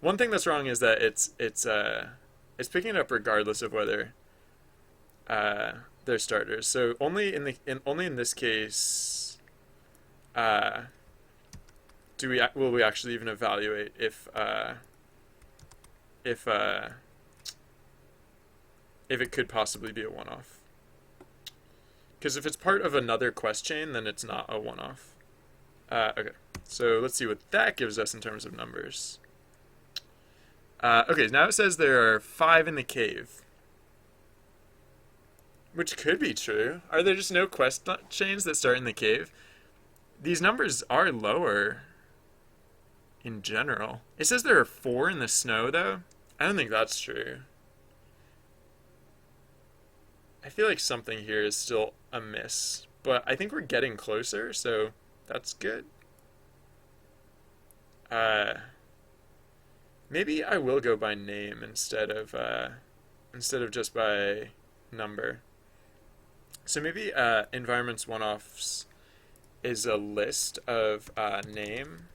one thing that's wrong is that it's picking it up regardless of whether uh, they're starters. So only in this case uh, do we will we actually even evaluate if uh, if it could possibly be a one-off. Because if it's part of another quest chain, then it's not a one-off. Okay, so let's see what that gives us in terms of numbers. Okay, now it says there are 5 in the cave. Which could be true. Are there just no quest chains that start in the cave? These numbers are lower in general. It says there are 4 in the snow, though. I don't think that's true. I feel like something here is still amiss. But I think we're getting closer, so that's good. Uh, Maybe I will go by name instead of just by number. So maybe environments one-offs is a list of name,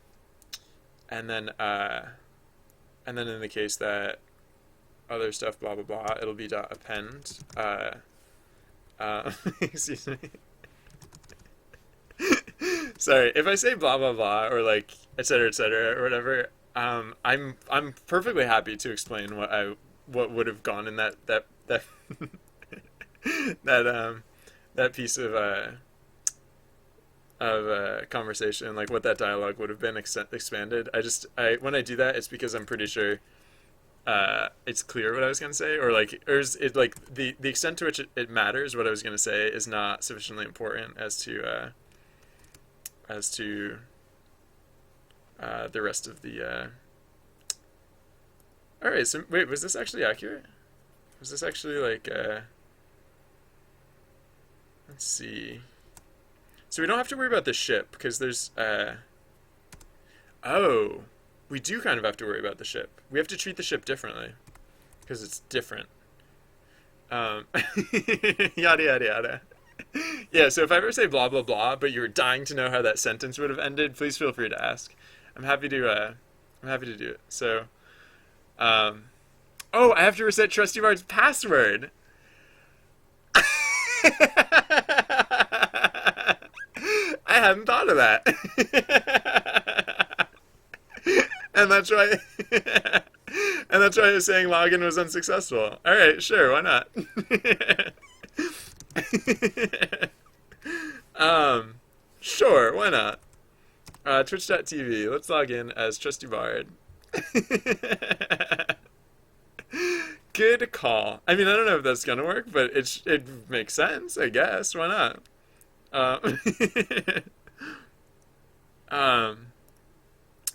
and then in the case that other stuff blah blah blah, it'll be dot append. Excuse me. Sorry if I say blah blah blah or like etc or whatever. I'm perfectly happy to explain what would have gone in that that that piece of conversation, like what that dialogue would have been expanded. I when I do that, it's because I'm pretty sure it's clear what I was gonna say, or like, or is it like the extent to which it matters what I was gonna say is not sufficiently important as to the rest of the. All right, so wait, was this actually accurate? Was this actually like? Let's see. So we don't have to worry about the ship because there's. Oh, we do kind of have to worry about the ship. We have to treat the ship differently because it's different. Um, yada yada yada. Yeah, so if I ever say blah blah blah, but you're dying to know how that sentence would have ended, please feel free to ask. I'm happy to. I'm happy to do it. So, um, oh, I have to reset Trusty Bard's password. I hadn't thought of that, and that's why. And that's why I was saying login was unsuccessful. All right, sure, why not? um, sure, why not? Twitch.tv. Let's log in as Trusty Bard. Good call. I mean, I don't know if that's gonna work, but it makes sense, I guess. Why not? Um, um.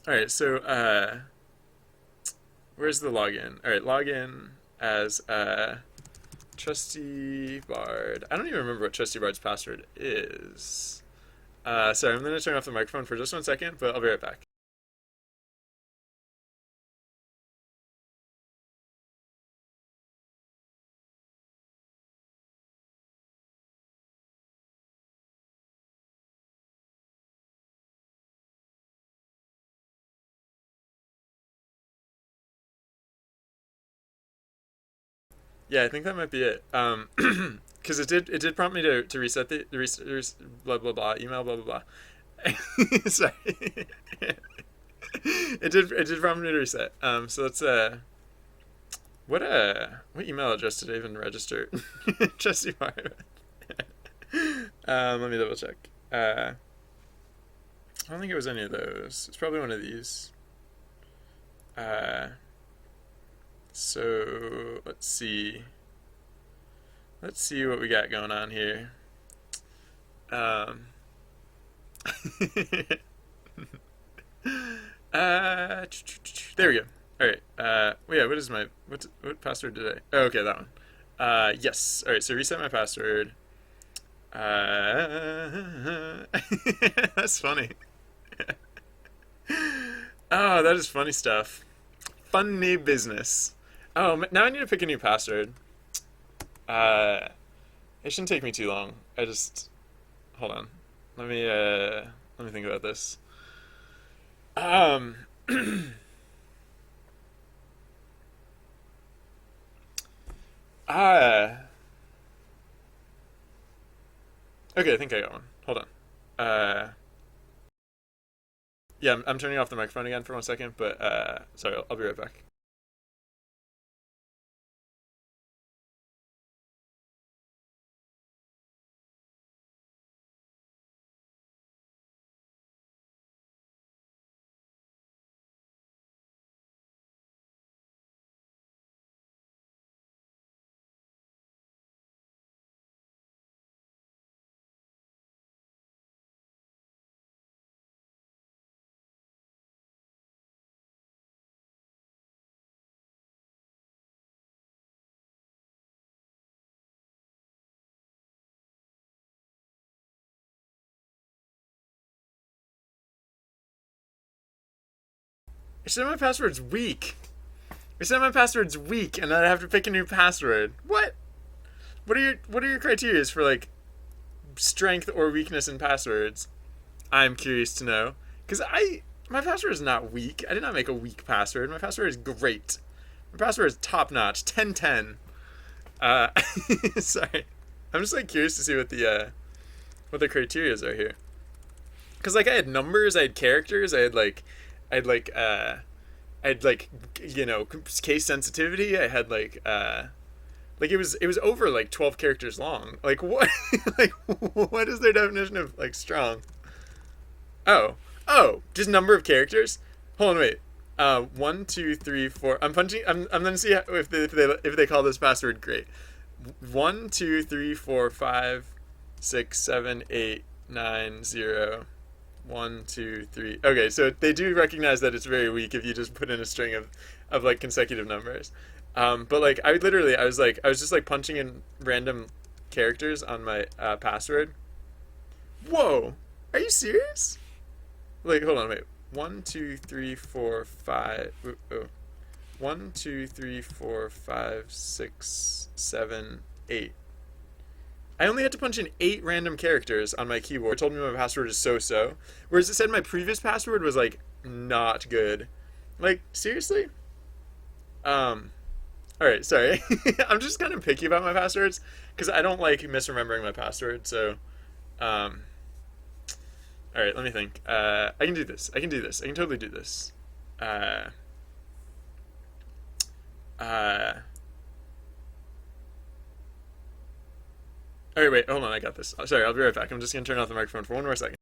All right. So, where's the login? All right, login as Trusty Bard. I don't even remember what Trusty Bard's password is. Sorry, I'm gonna turn off the microphone for just 1 second, but I'll be right back. Yeah, I think that might be it. Because it did prompt me to reset the blah blah blah email blah blah blah. Sorry. It did prompt me to reset. So let's what email address did I even register? Jesse Marvin. Let me double check. I don't think it was any of those. It's probably one of these. Uh, so let's see. Let's see what we got going on here. Um, there we go. All right. Yeah. What password did I? Oh, okay, that one. Yes. All right. So reset my password. That's funny. Oh, that is funny stuff. Funny business. Oh, now I need to pick a new password. Uh, it shouldn't take me too long. I just hold on. Let me think about this. Um, ah, okay. I think I got one. Hold on. Yeah, I'm turning off the microphone again for 1 second, but sorry, I'll be right back. It said my password's weak. It said my password's weak, and then I have to pick a new password. What? What are your criterias for like strength or weakness in passwords? I'm curious to know because I my password is not weak. I did not make a weak password. My password is great. My password is top notch. 10/10. Uh, sorry. I'm just like curious to see what the criterias are here. Because like I had numbers, I had characters, I had like I had like case sensitivity. I had like it was over like 12 characters long. Like what? Like what is their definition of like strong? Oh, oh, just number of characters. Hold on, wait. One, two, three, four. I'm punching. I'm gonna see if they call this password great. One, two, three, four, five, six, seven, eight, nine, zero. One, two, three. Okay, so they do recognize that it's very weak if you just put in a string of like consecutive numbers. But like I was just like punching in random characters on my password. Whoa, are you serious? Like, hold on, wait. One, two, three, four, five. Ooh, oh. One, two, three, four, five, six, seven, eight. I only had to punch in 8 random characters on my keyboard. It told me my password is so. Whereas it said my previous password was like not good. Like, seriously? Um, alright, sorry. I'm just kind of picky about my passwords because I don't like misremembering my password, so um alright, let me think. I can do this. I can do this. I can totally do this. Uh uh Alright, wait, hold on, I got this. Sorry, I'll be right back. I'm just gonna turn off the microphone for 1 more second.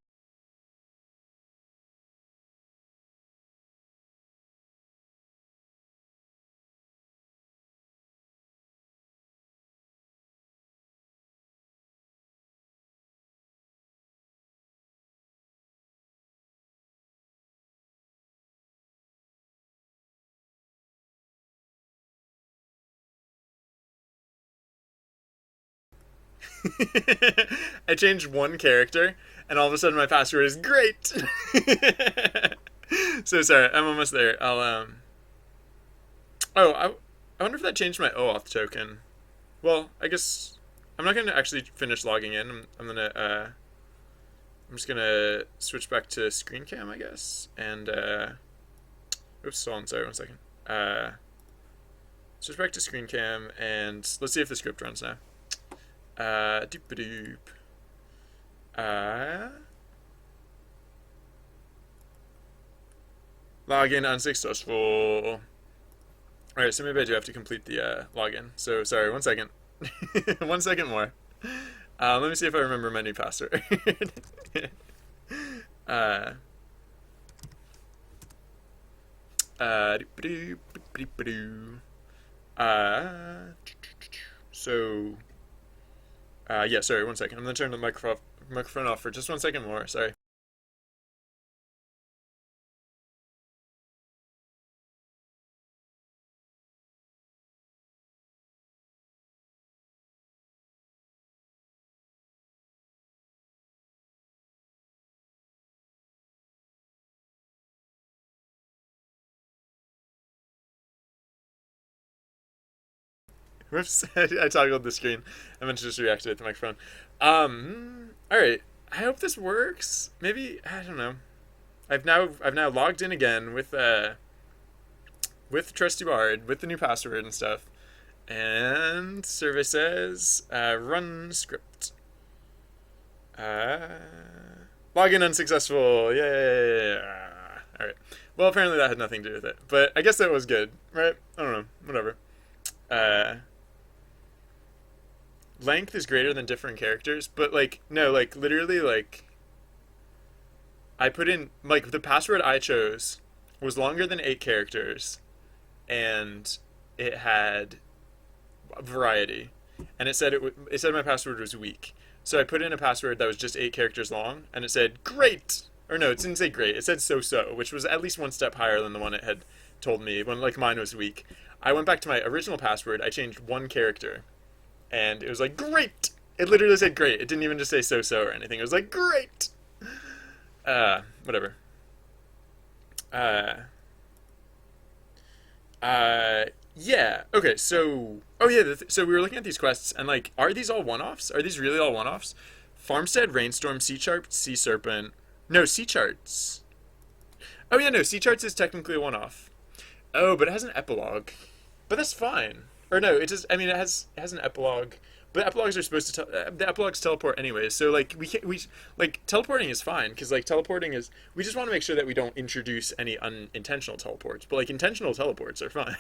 I changed one character, and all of a sudden my password is great. So sorry, I'm almost there. Oh, I wonder if that changed my OAuth token. Well, I guess I'm not gonna actually finish logging in. I'm just gonna switch back to screen cam, I guess. And oops, hold on, sorry, 1 second. switch back to screen cam, and let's see if the script runs now. Doop doop. Login unsuccessful. Alright, so maybe I do have to complete the login. So, sorry, 1 second. 1 second more. Let me see if I remember my new password. uh, uh, uh, so, yeah, sorry, 1 second. I'm gonna turn the microphone off for just 1 second more. Sorry. Whoops, I toggled the screen. I meant to just reactivate the microphone. All right. I hope this works. Maybe I don't know. I've now logged in again with Trusty Bard with the new password and stuff. And survey says run script. Uh, Login unsuccessful. Yay! All right. Well, apparently that had nothing to do with it, but I guess that was good, right? I don't know. Whatever. Uh, Length is greater than different characters, but like no, like literally like I put in like the password I chose was longer than 8 characters, and it had variety, and it said my password was weak. So I put in a password that was just 8 characters long, and it said great. Or no, it didn't say great. It said so, which was at least one step higher than the one it had told me when like mine was weak. I went back to my original password. I changed 1 character, and it was like great. It literally said great. It didn't even just say so or anything. It was like great. Whatever. Uh, yeah. Okay. So, oh yeah. So we were looking at these quests, and like, are these all one-offs? Are these really all one-offs? Farmstead, Rainstorm, Sea Chart, Sea Serpent. No, Sea Charts. Oh yeah, no. Sea Charts is technically a one-off. Oh, but it has an epilogue. But that's fine. Or no, it just. I mean, it has an epilogue. But epilogues are supposed to the epilogues teleport anyways. So like we like teleporting is fine because like teleporting is we just want to make sure that we don't introduce any unintentional teleports. But like intentional teleports are fine.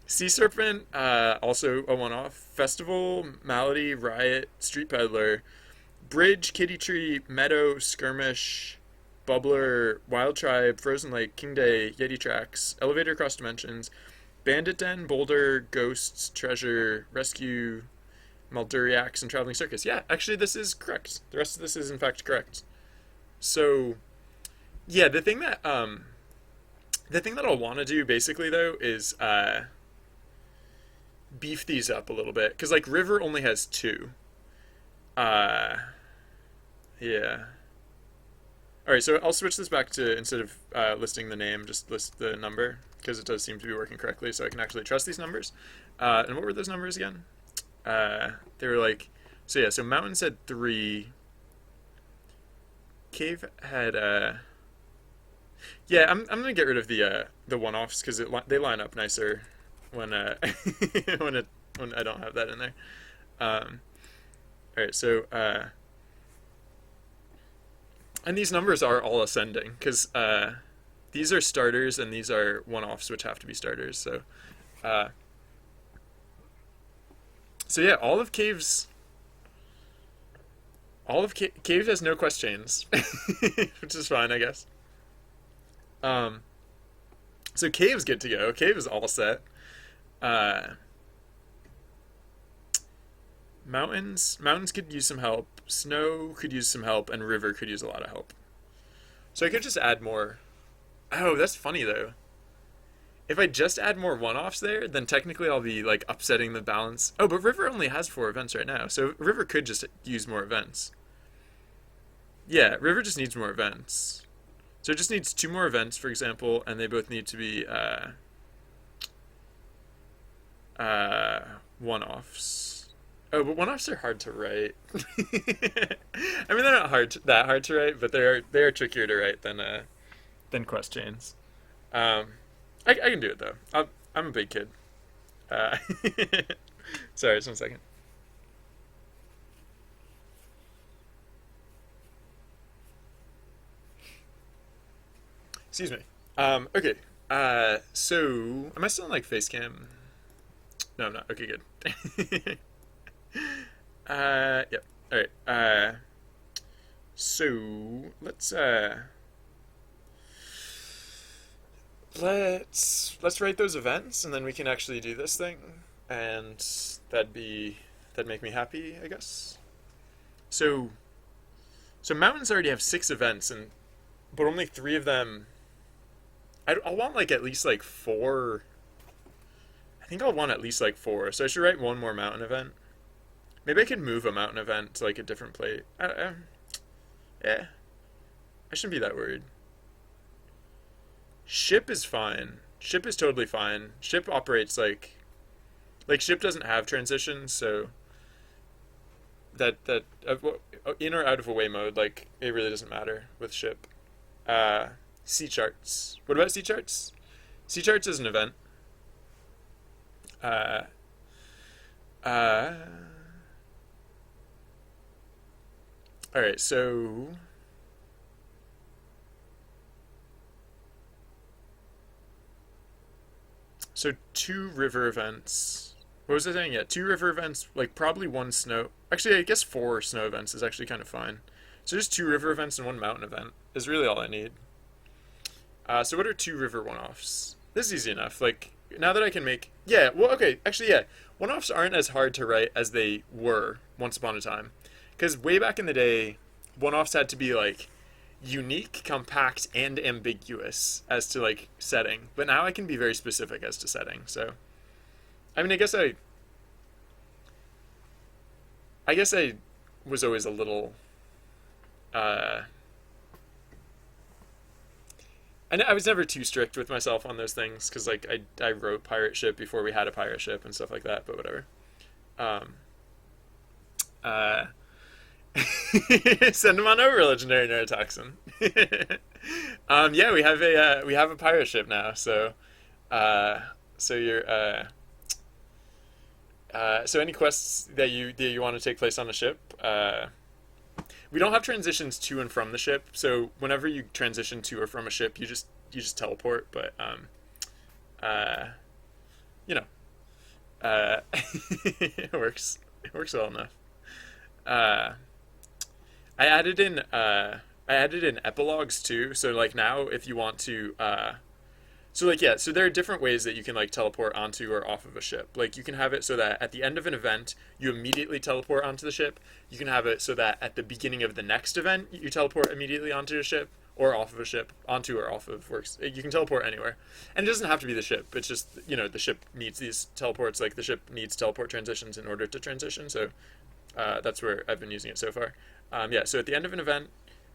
Sea Serpent, also a one-off. Festival, Malady, Riot, Street Peddler, Bridge, Kitty Tree, Meadow, Skirmish, Bubbler, Wild Tribe, Frozen Lake, King Day, Yeti Tracks, Elevator Across Dimensions, Bandit Den, Boulder, Ghosts, Treasure, Rescue, Malduriax, and Traveling Circus. Yeah, actually, this is correct. The rest of this is in fact correct. So, yeah, the thing that I'll want to do basically though is beef these up a little bit because like River only has two. Uh, yeah. All right, so I'll switch this back to instead of listing the name, just list the number because it does seem to be working correctly, so I can actually trust these numbers. And what were those numbers again? They were like, so yeah, so Mountain said 3. Cave had yeah, I'm gonna get rid of the one offs because they line up nicer when when I don't have that in there. Um, all right, so and these numbers are all ascending because these are starters and these are one offs which have to be starters. Uh, so yeah, Cave has no quest chains, which is fine, I guess. Um, so Cave's good to go. Cave is all set. Uh, Mountains could use some help. Snow could use some help, and River could use a lot of help. So I could just add more. Oh, that's funny though. If I just add more one-offs there, then technically I'll be like upsetting the balance. Oh, but River only has 4 events right now, so River could just use more events. Yeah, River just needs more events. So it just needs 2 more events, for example, and they both need to be uh, one-offs. Oh, but one-offs are hard to write. I mean, they're not that hard to write, but they are trickier to write than quest chains. Um, I can do it though. I'm a big kid. Uh, sorry, just one second. Excuse me. Okay. So am I still in like face cam? No, I'm not. Okay, good. Yep. All right. So let's write those events, and then we can actually do this thing, and that'd make me happy, I guess. So mountains already have 6 events, and but only 3 of them. I'll want like at least like 4. I think I'll want at least like 4. So I should write one more mountain event. Maybe I could move a mountain event to like a different plate. Yeah, I shouldn't be that worried. Ship is fine. Ship is totally fine. Ship operates like ship doesn't have transitions, so that in or out of away mode, like it really doesn't matter with ship. Uh, C charts. What about C charts? C charts is an event. Uh, uh, all right, so 2 river events. What was I saying? Yeah, 2 river events, like probably 1 snow. Actually, I guess 4 snow events is actually kind of fine. So just 2 river events and 1 mountain event is really all I need. So what are 2 river one-offs? This is easy enough. Like now that I can make, yeah. Well, okay. Actually, yeah. One-offs aren't as hard to write as they were once upon a time, because way back in the day, one-offs had to be like unique, compact, and ambiguous as to like setting. But now I can be very specific as to setting. So I mean, I guess I was always a little. Uh, I was never too strict with myself on those things because like I wrote pirate ship before we had a pirate ship and stuff like that. But whatever. Um, uh, Send them on over, legendary neurotoxin. Yeah, we have a pirate ship now. Uh, so you're so any quests that you want to take place on a ship, we don't have transitions to and from the ship. So whenever you transition to or from a ship, you just teleport. But uh, you know, it works. It works well enough. Uh, I added in epilogues too. So like now, if you want to, so like yeah, so there are different ways that you can like teleport onto or off of a ship. Like you can have it so that at the end of an event you immediately teleport onto the ship. You can have it so that at the beginning of the next event you teleport immediately onto a ship or off of a ship, onto or off of works. You can teleport anywhere, and it doesn't have to be the ship. It's just the ship needs these teleports. Like the ship needs teleport transitions in order to transition. So that's where I've been using it so far. Yeah, so at the end of an event,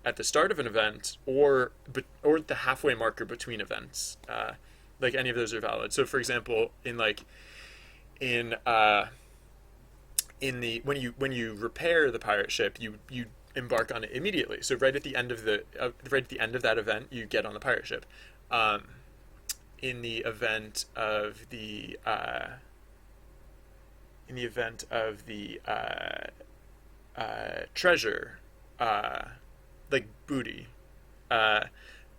at the start of an event, or the halfway marker between events, like any of those are valid. So, for example, in the when you repair the pirate ship, you embark on it immediately. So right at the end of that event, you get on the pirate ship. Um, in the event of the treasure, like booty, uh,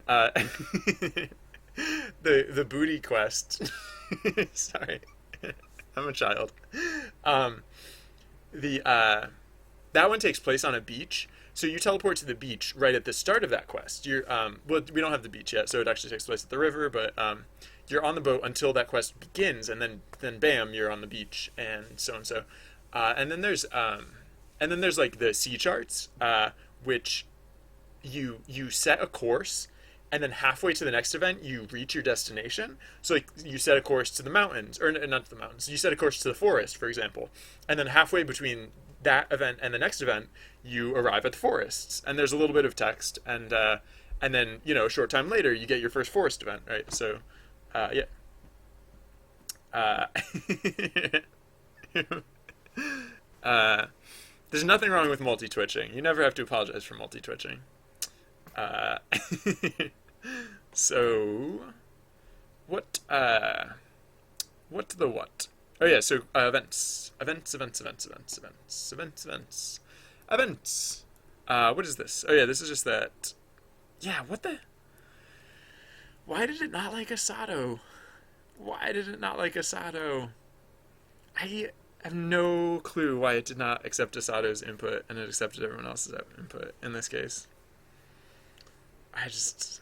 uh, the booty quest. Sorry, I'm a child. Um, the That one takes place on a beach. So you teleport to the beach right at the start of that quest. You're well, we don't have the beach yet, so it actually takes place at the river. But you're on the boat until that quest begins, and then bam, you're on the beach, and so and so. And then there's like the sea charts, which you set a course, and then halfway to the next event you reach your destination. So like you set a course to the mountains, or not to the mountains, you set a course to the forest, for example, and then halfway between that event and the next event you arrive at the forests, and there's a little bit of text, and then a short time later you get your first forest event, right? So yeah. uh, uh, there's nothing wrong with multi-twitching. You never have to apologize for multi-twitching. uh, so what What the what? Oh yeah, so events. Events. What is this? Oh yeah, this is just that. Yeah, what the? Why did it not like Asado? Why did it not like Asado? I have no clue why it did not accept Asado's input and it accepted everyone else's input in this case. I just,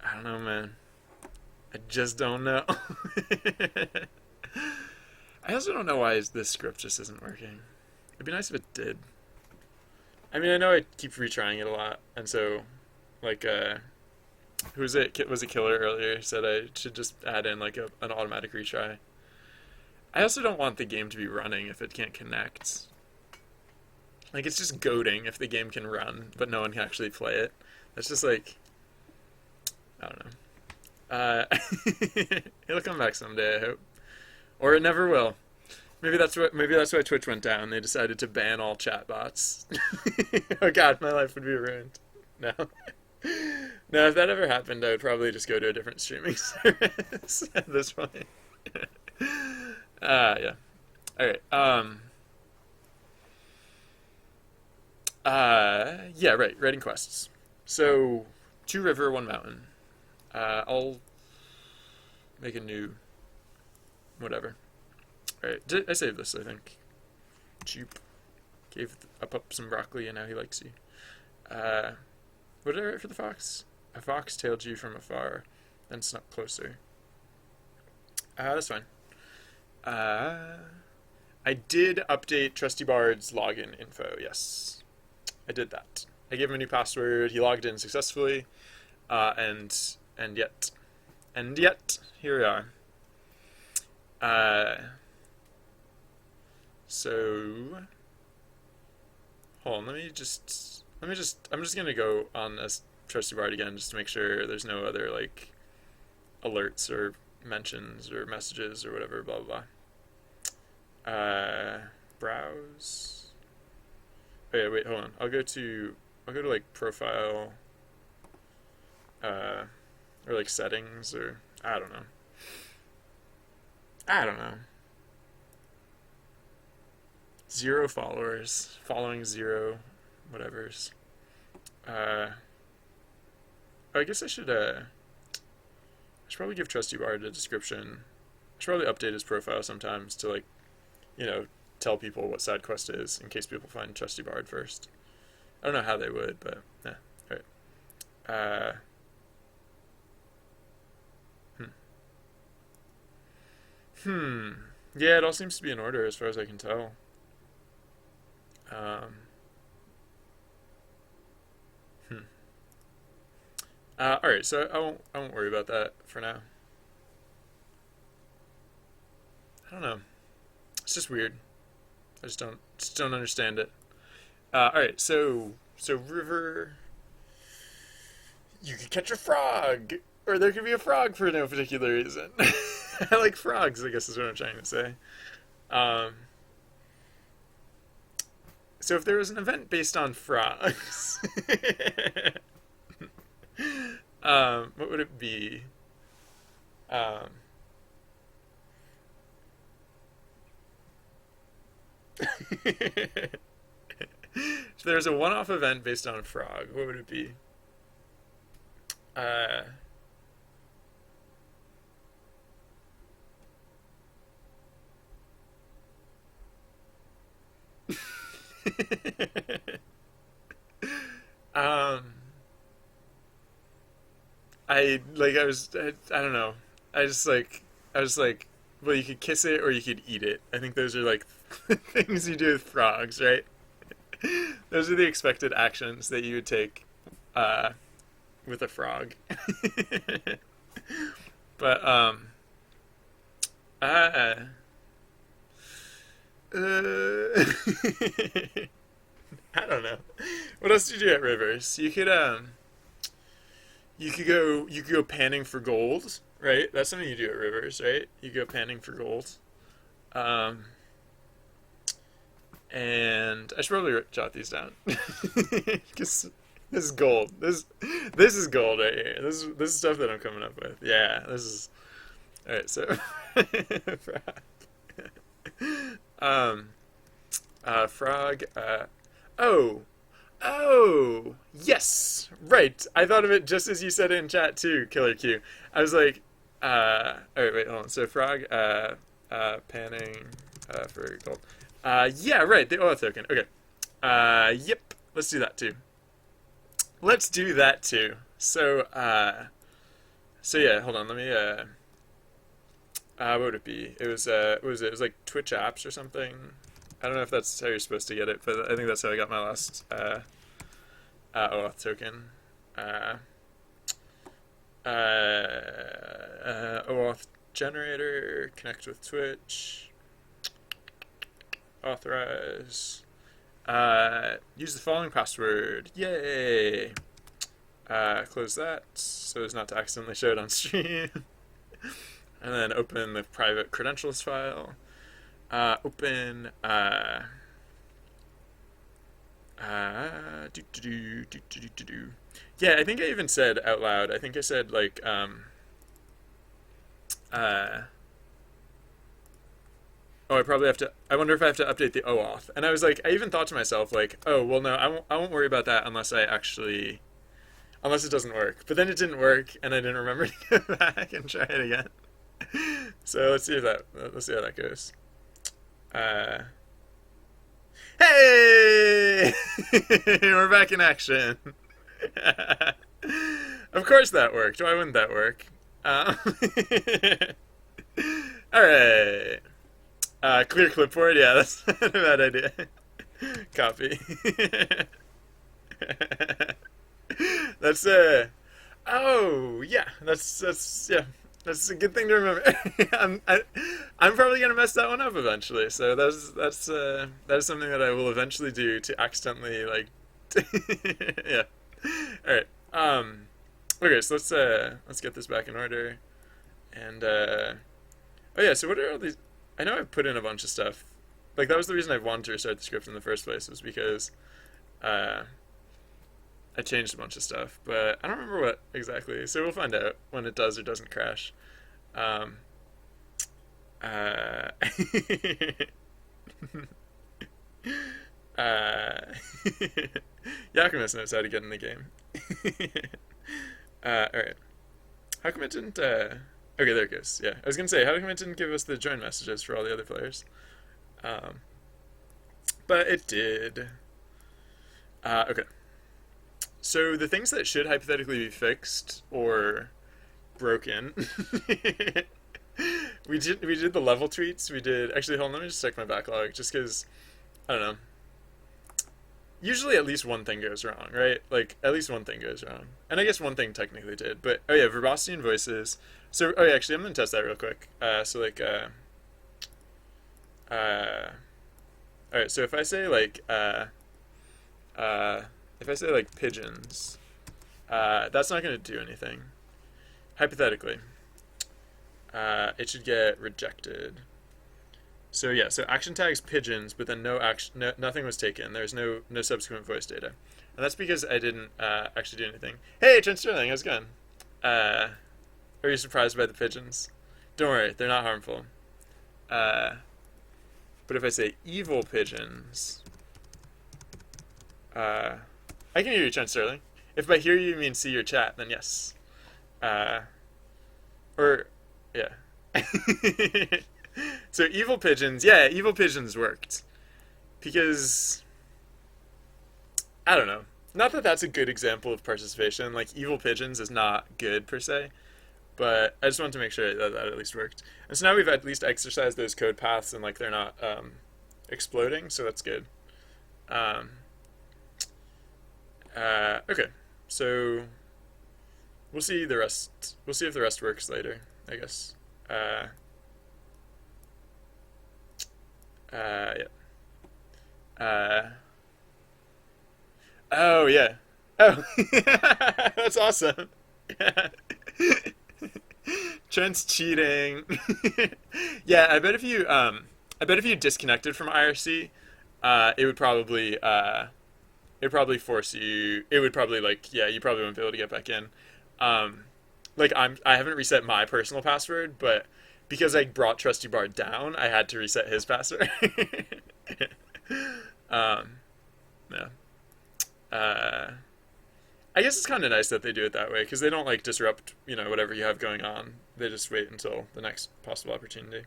I don't know, man. I just don't know. I also don't know why this script just isn't working. It'd be nice if it did. I mean, I know I keep retrying it a lot, and so, like, who was it? Was it Killer earlier? Said I should just add in like an automatic retry. I also don't want the game to be running if it can't connect. Like, it's just goading if the game can run, but no one can actually play it. That's just like, I don't know. It'll come back someday, I hope, or it never will. Maybe that's why Twitch went down. They decided to ban all chatbots. Oh God, my life would be ruined. No, no. If that ever happened, I would probably just go to a different streaming service at this point. Yeah. All right. Yeah. Right. Writing quests. So, 2 river, 1 mountain. I'll make a new whatever. Alright, I saved this, I think. Cheap. Gave a pup some broccoli and now he likes you. What did I write for the fox? A fox tailed you from afar, then snuck closer. That's fine. I did update Trusty Bard's login info, yes. I did that. I gave him a new password, he logged in successfully, and yet, here we are. So, hold on, I'm just gonna go on a Trusty Bard again just to make sure there's no other, like, alerts or mentions or messages or whatever, blah, blah, blah. Browse. Oh yeah, wait, hold on. I'll go to, like, profile, or, like, settings, or, I don't know. Zero followers, following 0, whatever's. I guess I should probably give Trusty Bard a description. I should probably update his profile sometimes to, like, tell people what side quest is in case people find Trusty Bard first. I don't know how they would, but yeah. Alright. Yeah, it all seems to be in order as far as I can tell. Alright, so I won't worry about that for now. I don't know. It's just weird. I just don't understand it. Alright, so river, you could catch a frog, or there could be a frog for no particular reason. I like frogs, I guess is what I'm trying to say. So if there was an event based on frogs, what would it be? If there was a one-off event based on frog, what would it be? Uh, um, I don't know. I was like, well, you could kiss it or you could eat it. I think those are like things you do with frogs, right? Those are the expected actions that you would take with a frog. But uh, uh I don't know. What else do you do at rivers? You could go panning for gold, right? That's something you do at rivers, right? You go panning for gold. Um, and I should probably jot these down because this is gold. This is gold right here. This is stuff that I'm coming up with. Yeah, this is all right. So Frog. um, frog. Oh, yes, right. I thought of it just as you said it in chat too, Killer Q. I was like, oh wait, hold on. So frog, panning, for gold. Yeah, right. The OAuth token. Okay. Yep. Let's do that too. Let's do that too. So yeah, hold on. Let me. What would it be? It was. What was it? It was like Twitch apps or something. I don't know if that's how you're supposed to get it, but I think that's how I got my last OAuth token. OAuth generator, connect with Twitch, authorize, use the following password. Yay! Close that so as not to accidentally show it on stream. And then open the private credentials file. Open yeah, I think I even said out loud. I think I said like oh, I probably have to. I wonder if I have to update the OAuth. And I was like, I even thought to myself like, oh well, no, I won't worry about that unless it doesn't work. But then it didn't work, and I didn't remember to go back and try it again. So let's see how that goes. Hey! We're back in action. Of course that worked. Why wouldn't that work? Alright. Clear clipboard. Yeah, that's not a bad idea. Copy. That's oh yeah, that's yeah. That's a good thing to remember. I'm probably gonna mess that one up eventually. So that is something that I will eventually do to accidentally like. Yeah. All right. Okay. So let's get this back in order. And oh yeah. So what are all these? I know I've put in a bunch of stuff. Like that was the reason I wanted to restart the script in the first place, was because I changed a bunch of stuff, but I don't remember what exactly. So we'll find out when it does or doesn't crash. Yakumus knows how to get in the game. Alright. How come it didn't, okay, there it goes. Yeah, I was gonna say, how come it didn't give us the join messages for all the other players? But it did. Okay. So the things that should hypothetically be fixed or broken. we did the level tweets. We did actually. Hold on, let me just check my backlog, just because I don't know. Usually, at least one thing goes wrong, right? Like at least one thing goes wrong, and I guess one thing technically did. But oh yeah, verbosity and voices. So oh yeah, actually, I'm gonna test that real quick. So like all right. So if I say like pigeons, that's not gonna do anything. Hypothetically, it should get rejected. So yeah, so action tags pigeons, but then nothing was taken. There's no subsequent voice data, and that's because I didn't actually do anything. Hey, Trent Sterling, how's it going? Are you surprised by the pigeons? Don't worry, they're not harmful. But if I say evil pigeons, I can hear you, Trent Sterling. If by hear you mean see your chat, then yes. Or yeah. So evil pigeons, yeah, evil pigeons worked. Because I don't know. Not that that's a good example of participation. Like evil pigeons is not good per se, but I just wanted to make sure that that at least worked. And so now we've at least exercised those code paths and like they're not exploding, so that's good. Okay. So we'll see the rest. We'll see if the rest works later, I guess. Yeah. Oh yeah. Oh, that's awesome. Trent's cheating. Yeah, I bet if you disconnected from IRC, it would probably force you. It would probably like yeah, you probably wouldn't be able to get back in. Like I haven't reset my personal password, but because I brought Trusty Bard down, I had to reset his password. um, yeah. Uh, I guess it's kind of nice that they do it that way because they don't like disrupt, whatever you have going on. They just wait until the next possible opportunity.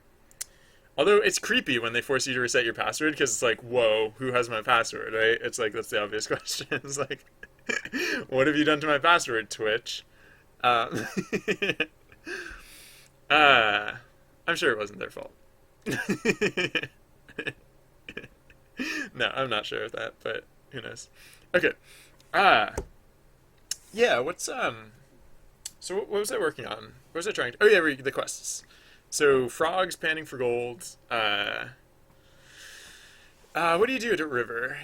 Although it's creepy when they force you to reset your password because it's like, whoa, who has my password, right? It's like, that's the obvious question. It's like, what have you done to my password, Twitch? Um, I'm sure it wasn't their fault. No, I'm not sure of that, but who knows? Okay. Uh, yeah, so what was I working on? What was I trying to... Oh, yeah, the quests. So, frogs panning for gold. What do you do at a river?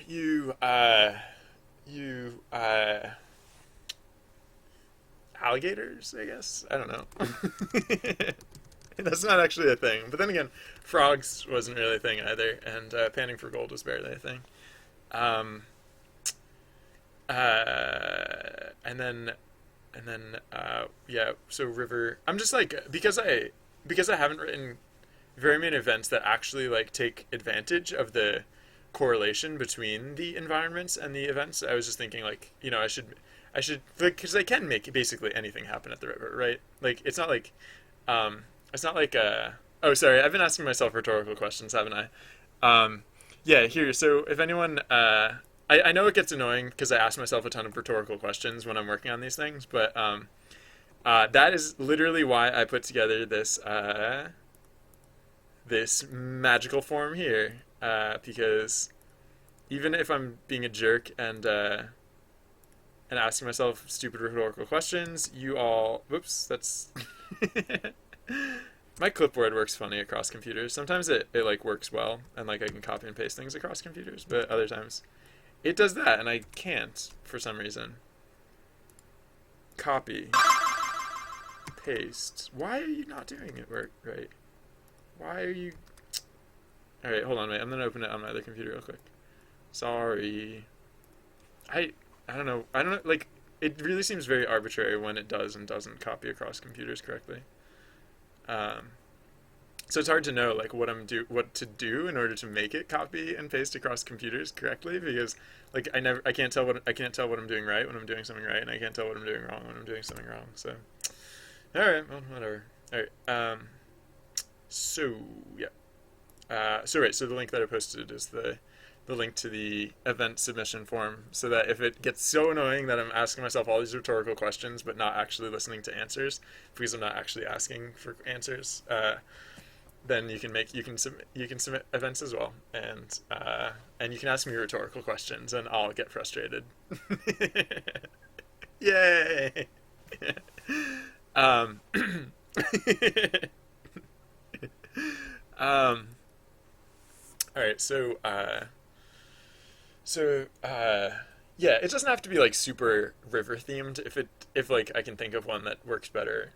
Alligators, I guess? I don't know. That's not actually a thing. But then again, frogs wasn't really a thing either, and panning for gold was barely a thing. Um, and then, yeah, so river. I'm just like, because I haven't written very many events that actually like take advantage of the correlation between the environments and the events. I was just thinking like, I should because they can make basically anything happen at the river, right? Like um, it's not like oh, sorry, I've been asking myself rhetorical questions, haven't I? Yeah, here. So if anyone, I know it gets annoying because I ask myself a ton of rhetorical questions when I'm working on these things, but that is literally why I put together this magical form here, because even if I'm being a jerk and asking myself stupid rhetorical questions, you all, whoops, that's my clipboard works funny across computers. Sometimes it like works well and like I can copy and paste things across computers, but other times it does that and I can't for some reason. Copy, paste. Why are you not doing it right? Why are you... Alright, hold on, wait. I'm gonna open it on my other computer real quick. Sorry. I don't know. I don't know, like, it really seems very arbitrary when it does and doesn't copy across computers correctly. Um, so it's hard to know, like, what to do in order to make it copy and paste across computers correctly because, like, I can't tell what I'm doing right when I'm doing something right, and I can't tell what I'm doing wrong when I'm doing something wrong. So, alright, well, whatever. Alright, so, yeah. So the link that I posted is the link to the event submission form so that if it gets so annoying that I'm asking myself all these rhetorical questions but not actually listening to answers because I'm not actually asking for answers, then you can submit events as well, and you can ask me rhetorical questions and I'll get frustrated. Yay! um, um, all right, yeah, it doesn't have to be like super river themed if like I can think of one that works better,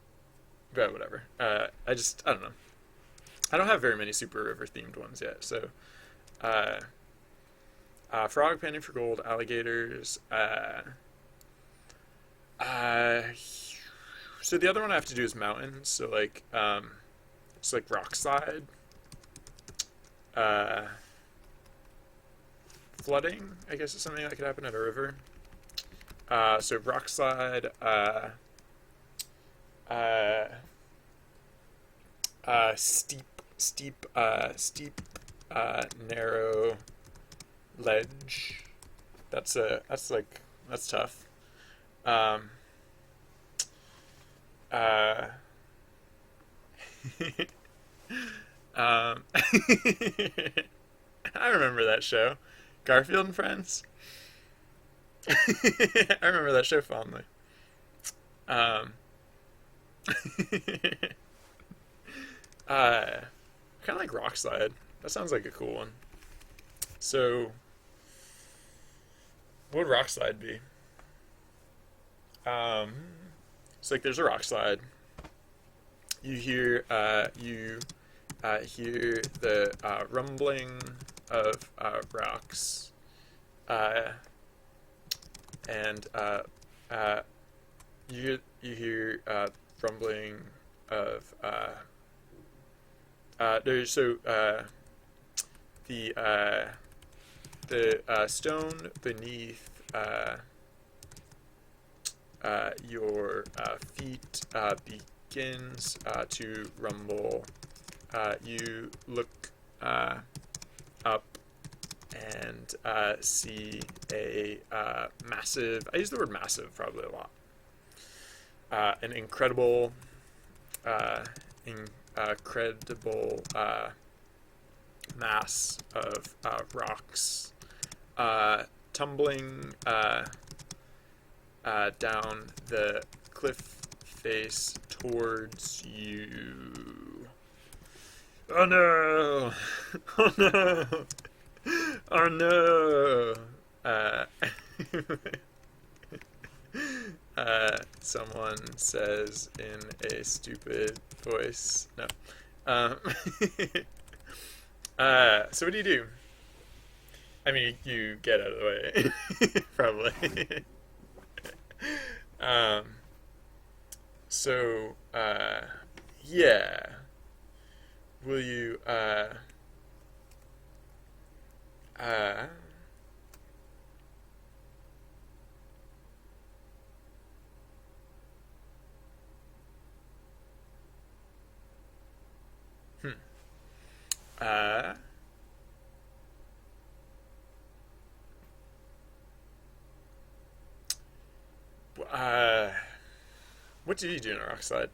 but whatever. I don't know. I don't have very many super river themed ones yet, so uh, frog panning for gold, alligators. So the other one I have to do is mountains. So like it's like rock slide. Uh, Flooding, I guess, is something that could happen at a river. So rock slide, steep, narrow ledge. That's tough. Um, uh, I remember that show. Garfield and Friends. I remember that show fondly. Um, kind of like Rock Slide. That sounds like a cool one. So, what would Rock Slide be? Um, it's like there's a rock slide. You hear hear the rumbling of rocks, and you hear rumbling of there's so the stone beneath your feet begins to rumble. You look up and see a massive, I use the word massive probably a lot, an incredible, incredible mass of rocks tumbling down the cliff face towards you. Oh no! Oh no! Oh no! Someone says in a stupid voice. No. Um, so what do? I mean, you get out of the way, probably. um, so, yeah. Will you, uh, hmm, uh, uh, what do you do in a rock slide?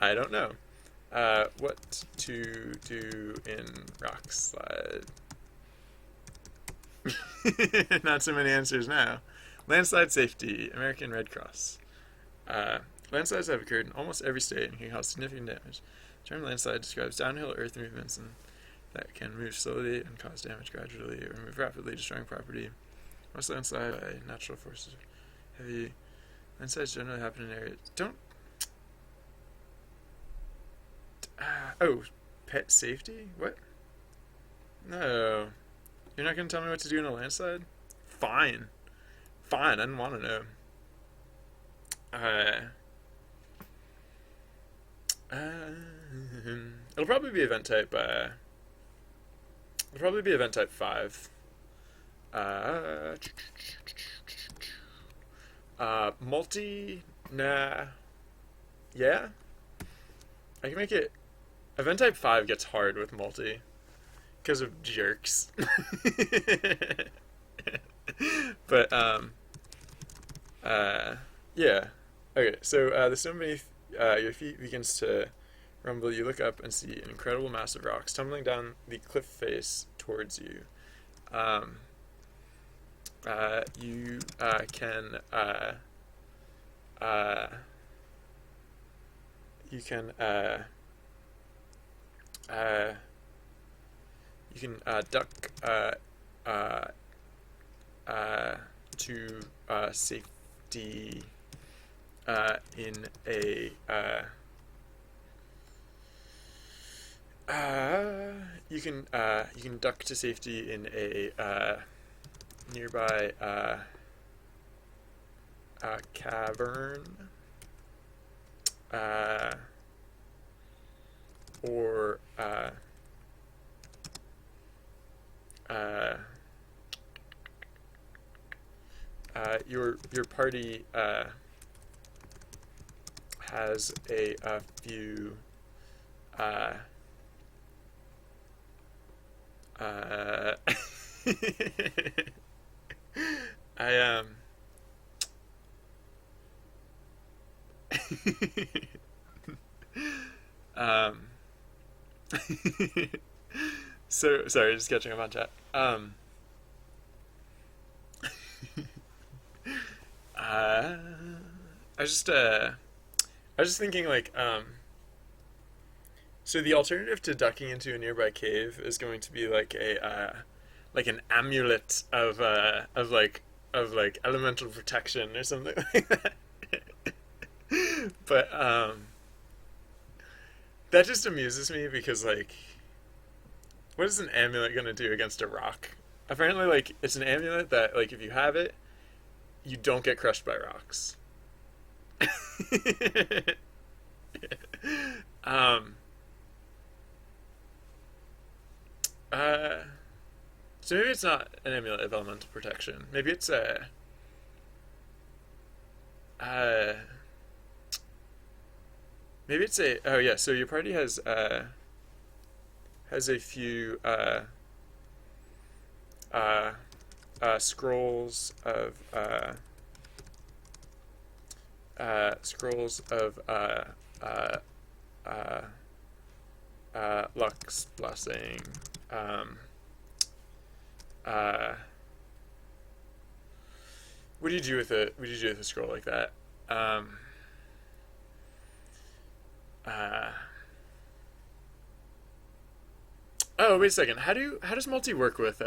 I don't know. What to do in rock slide? Not so many answers now. Landslide safety, American Red Cross. Landslides have occurred in almost every state and can cause significant damage. The term landslide describes downhill earth movements that can move slowly and cause damage gradually or move rapidly, destroying property. Most landslides by natural forces. Heavy landslides generally happen in areas. Don't. Oh, pet safety? What? No. You're not going to tell me what to do in a landslide? Fine. Fine, I didn't want to know. Uh, it'll probably be event type, it'll probably be event type 5. Uh, multi, nah. Yeah? I can make it, event type 5 gets hard with multi. Because of jerks. But, yeah. Okay, so the stone beneath your feet begins to rumble. You look up and see an incredible mass of rocks tumbling down the cliff face towards you. You can you can you can duck to safety in a you can duck to safety in a nearby cavern or your party has a few I um so sorry, just catching up on chat. Uh, I was just thinking like so the alternative to ducking into a nearby cave is going to be like an amulet of like elemental protection or something like that. But that just amuses me because like what is an amulet gonna do against a rock? Apparently like it's an amulet that like if you have it, you don't get crushed by rocks. Uh, so maybe it's not an amulet of elemental protection. Maybe it's a. Uh, maybe it's a. Oh yeah. So your party has a few uh, scrolls of uh, uh, Lux Blessing. Um, uh, what do you do with it? What do you do with a scroll like that? Um, uh, oh, wait a second. How does multi work with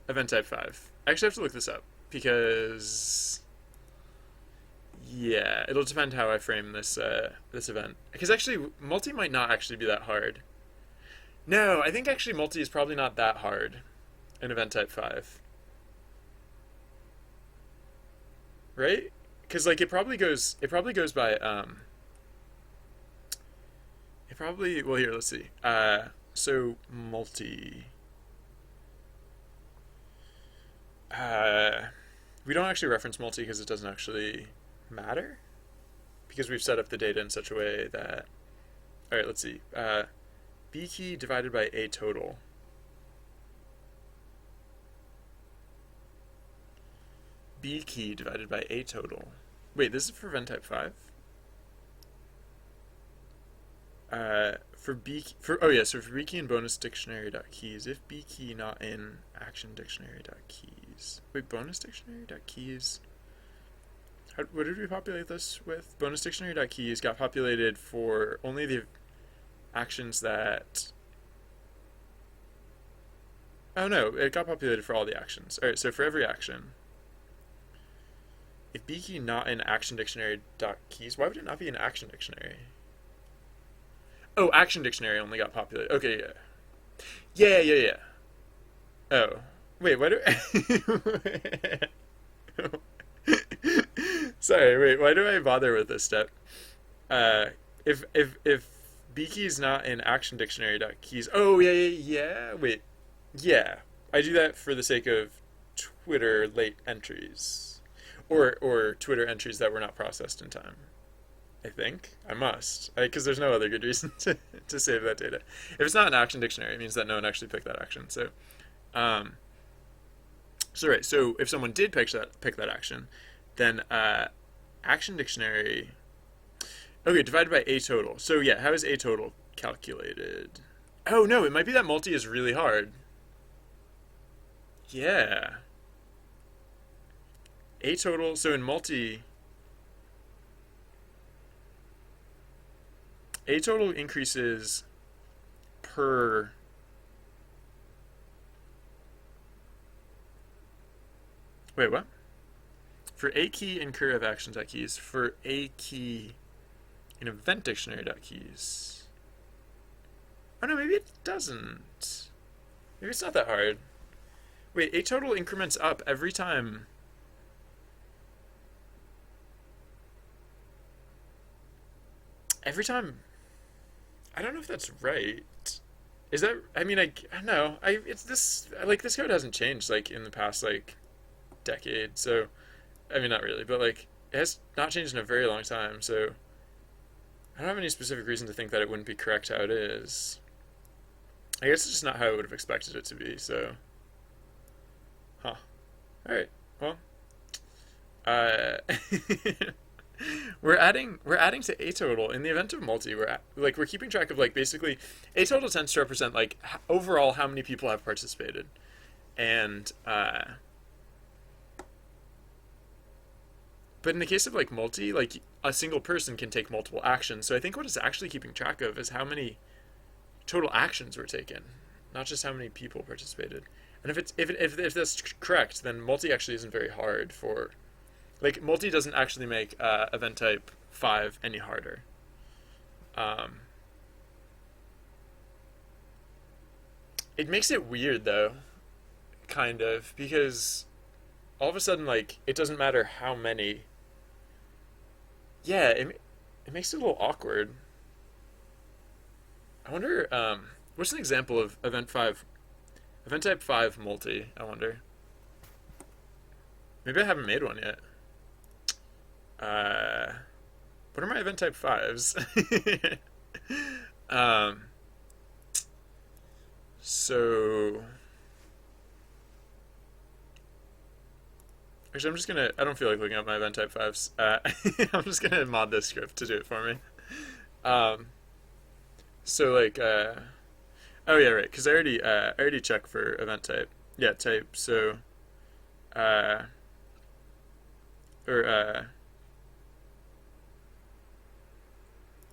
event type 5? I actually have to look this up because yeah, it'll depend how I frame this event. Because actually, multi might not actually be that hard. No, I think actually multi is probably not that hard in event type 5, right? Because like it probably goes by it probably well here let's see so multi uh we don't actually reference multi because it doesn't actually matter because we've set up the data in such a way that all right let's see b key divided by a total. B key divided by a total. Wait, this is for event type 5? For B key, for oh yeah, so for B key in bonus dictionary dot keys, if B key not in action dictionary dot keys. Wait, bonus dictionary dot keys. What did we populate this with? Bonus dictionary dot keys got populated for only the actions that. Oh no, it got populated for all the actions. All right, so for every action, if B key not in action dictionary dot keys, why would it not be in action dictionary? Oh, action dictionary only got populated. Okay, yeah. Yeah, yeah, yeah. Oh. Wait, why do Sorry, wait, why do I bother with this step? Uh if B key is not in action dictionary dot keys. Oh, yeah, yeah, yeah. Wait. Yeah. I do that for the sake of Twitter late entries. Or Twitter entries that were not processed in time. I think I must because there's no other good reason to save that data. If it's not an action dictionary, it means that no one actually picked that action. Um, so right. So if someone did pick that action, then action dictionary. Okay, divided by a total. So yeah, how is a total calculated? Oh no, it might be that multi is really hard. Yeah, a total. So in multi, a total increases per. Wait, what? For a key in curve action.keys, for a key in event dictionary.keys. Oh no, maybe it doesn't. Maybe it's not that hard. Wait, a total increments up every time. Every time. I don't know if that's right. Is that? I mean, I don't know. It's this like this code hasn't changed like in the past like decade. So I mean, not really, but like it has not changed in a very long time. So I don't have any specific reason to think that it wouldn't be correct how it is. I guess it's just not how I would have expected it to be. So, huh. All right. Well, uh, we're adding to a total in the event of multi. We're keeping track of like basically a total tends to represent like overall how many people have participated, and but in the case of like multi, like a single person can take multiple actions. So I think what it's actually keeping track of is how many total actions were taken, not just how many people participated. And if that's correct, then multi actually isn't very hard for like multi doesn't actually make event type 5 any harder. Um, it makes it weird though, kind of, because all of a sudden like it doesn't matter how many. Yeah, it makes it a little awkward. I wonder. What's an example of event type 5 multi, I wonder? Maybe I haven't made one yet. Uh, what are my event type 5s? um, so actually, I don't feel like looking up my event type 5s. I'm just gonna mod this script to do it for me. Um, so like, oh yeah, right, because I already checked for event type. Yeah, type. So, uh, or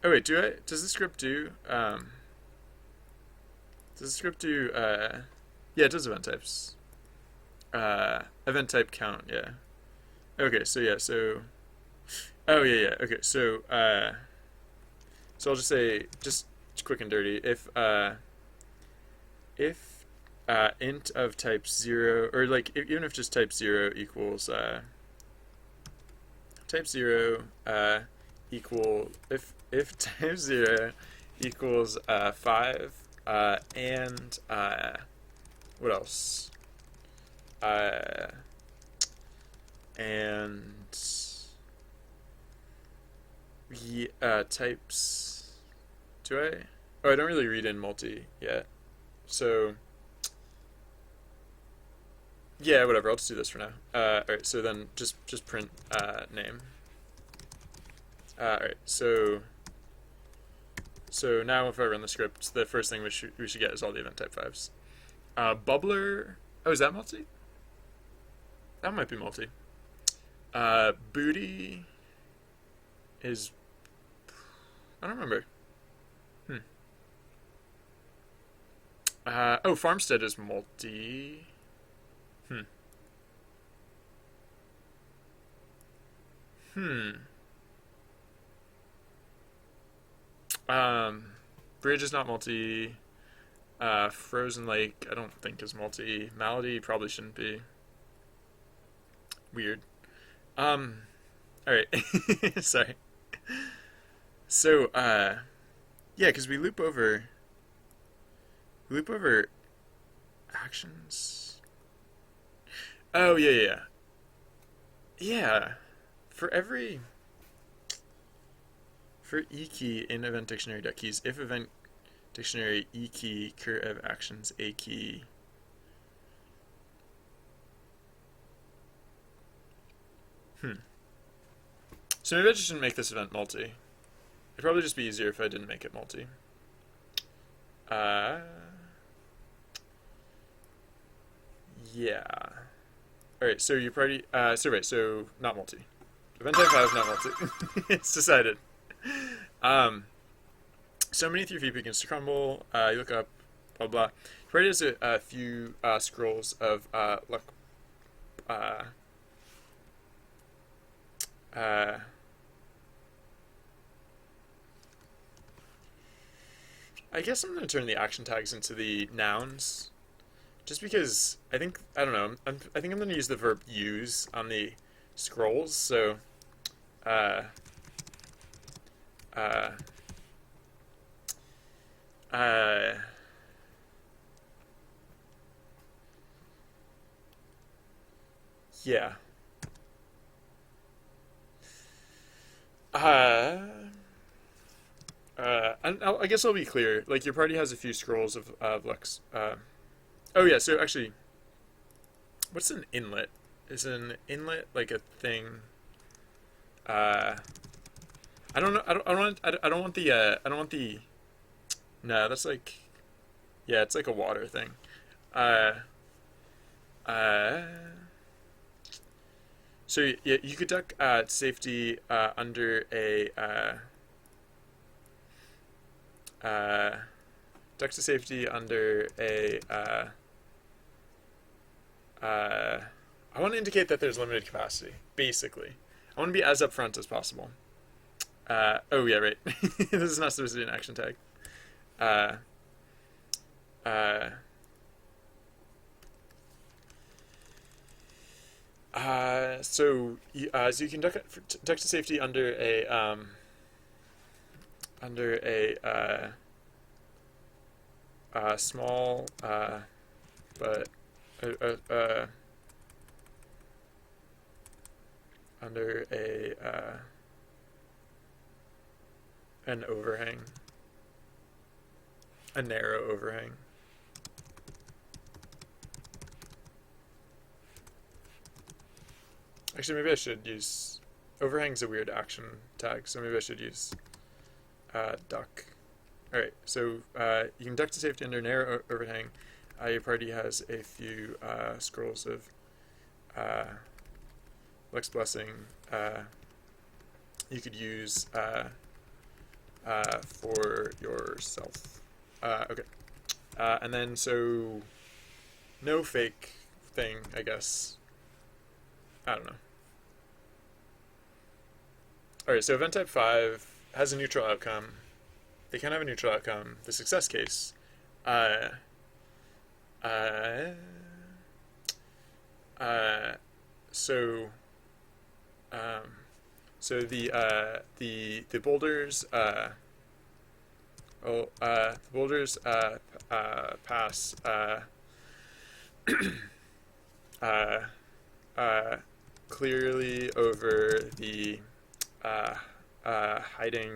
oh wait, does the script do, does the script do, yeah, it does event types. Event type count, yeah. Okay, so yeah, so, oh yeah, yeah, okay, so I'll just say, just quick and dirty, if int of type 0, or like even if just type 0 equals type 0 equal if type 0 equals 5 and what else uh, and types, do I, oh, I don't really read in multi yet, so yeah, whatever. I'll just do this for now. All right. So then, just print name. All right. So now if I run the script, the first thing we should get is all the event type 5s. Bubbler. Oh, is that multi? That might be multi. Booty is. I don't remember. Hmm. Oh, Farmstead is multi. Hmm. Hmm. Um, Bridge is not multi. Frozen Lake, I don't think is multi. Malady probably shouldn't be. Weird. Um, all right. Sorry. So, yeah, because we loop over actions. Oh yeah, yeah, yeah. Yeah. For every for e key in event dictionary dot keys, if event dictionary e key cur of actions a key. Hmm. So maybe I just shouldn't make this event multi. It'd probably just be easier if I didn't make it multi. Uh, yeah. All right. So you probably so right. So not multi. Event type 5 not multi. It's decided. Um. So many 3 begins to crumble. You look up. Blah blah. Probably has a few scrolls of luck. Uh. Uh. I guess I'm gonna turn the action tags into the nouns, just because I don't know. I think I'm gonna use the verb use on the scrolls. So, uh, uh, uh, yeah. Uh, I guess I'll be clear. Like your party has a few scrolls of Lux. Oh yeah. So actually, what's an inlet? Is an inlet like a thing? Uh, I don't know. I don't want the. I don't want the. No, that's like. Yeah, it's like a water thing. Uh. Uh. So yeah, you could duck safety under a uh, duck to safety under a I want to indicate that there's limited capacity. Basically, I want to be as upfront as possible. Oh yeah, right. This is not supposed to be an action tag. Uh, uh, so you can duck to safety under a small, but under an overhang, a narrow overhang. Actually, maybe I should use overhang's a weird action tag, so maybe I should use duck. Alright, so you can duck to safety under narrow overhang. Your party has a few scrolls of Lex Blessing you could use for yourself. Okay. And then, so, no fake thing, I guess. I don't know. Alright, so event type 5 has a neutral outcome. They can have a neutral outcome. The success case. Uh, uh, so, so the boulders, the boulders, pass, clearly over the, hiding,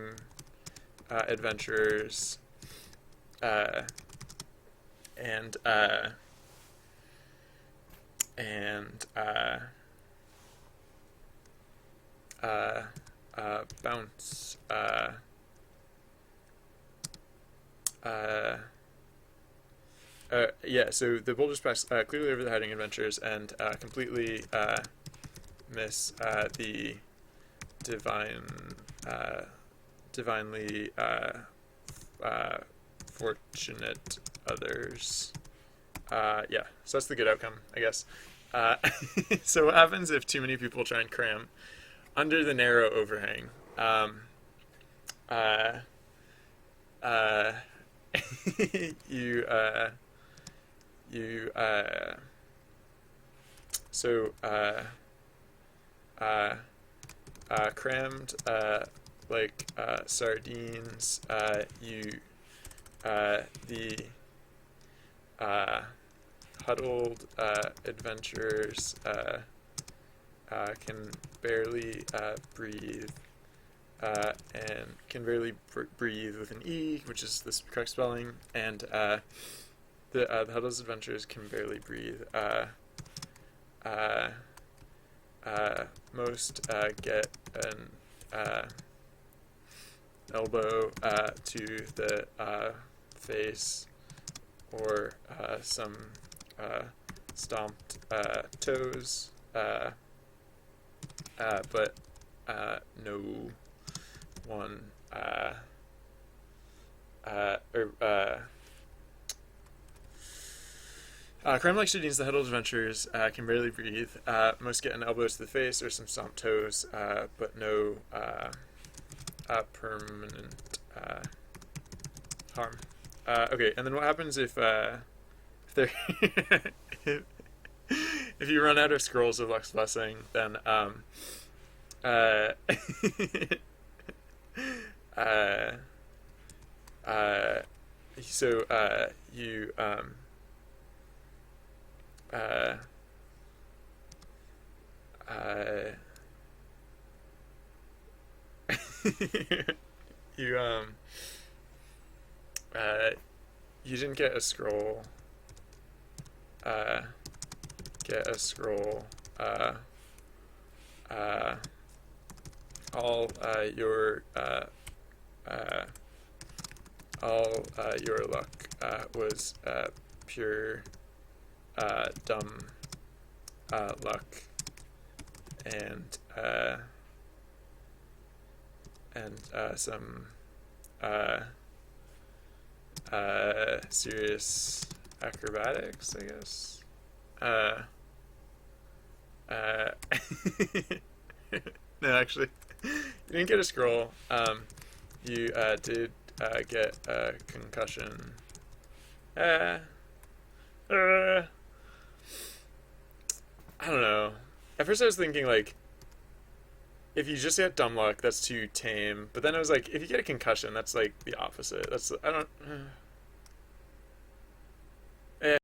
adventurers, and bounce, yeah, so the boulders pass clearly over the hiding adventures and completely miss the divinely fortunate others. Yeah, so that's the good outcome, I guess. So what happens if too many people try and cram under the narrow overhang? You so crammed like sardines. You the huddled adventurers can barely breathe, and can barely breathe with an E, which is the correct spelling, and the huddled adventurers can barely breathe. Most get an elbow to the face, or some stomped toes, but no one crime like Shadeen's the huddled adventurers can barely breathe. Most get an elbow to the face or some stomped toes, but no permanent harm. Okay, and then what happens if there if you run out of scrolls of Lex Blessing, then so you you you didn't get a scroll. Get a scroll. All your luck was pure dumb luck, and some serious acrobatics, I guess. No, actually, you didn't get a scroll. You did get a concussion. I don't know. At first I was thinking, like, if you just get dumb luck, that's too tame. But then I was like, if you get a concussion, that's like the opposite. That's, I don't.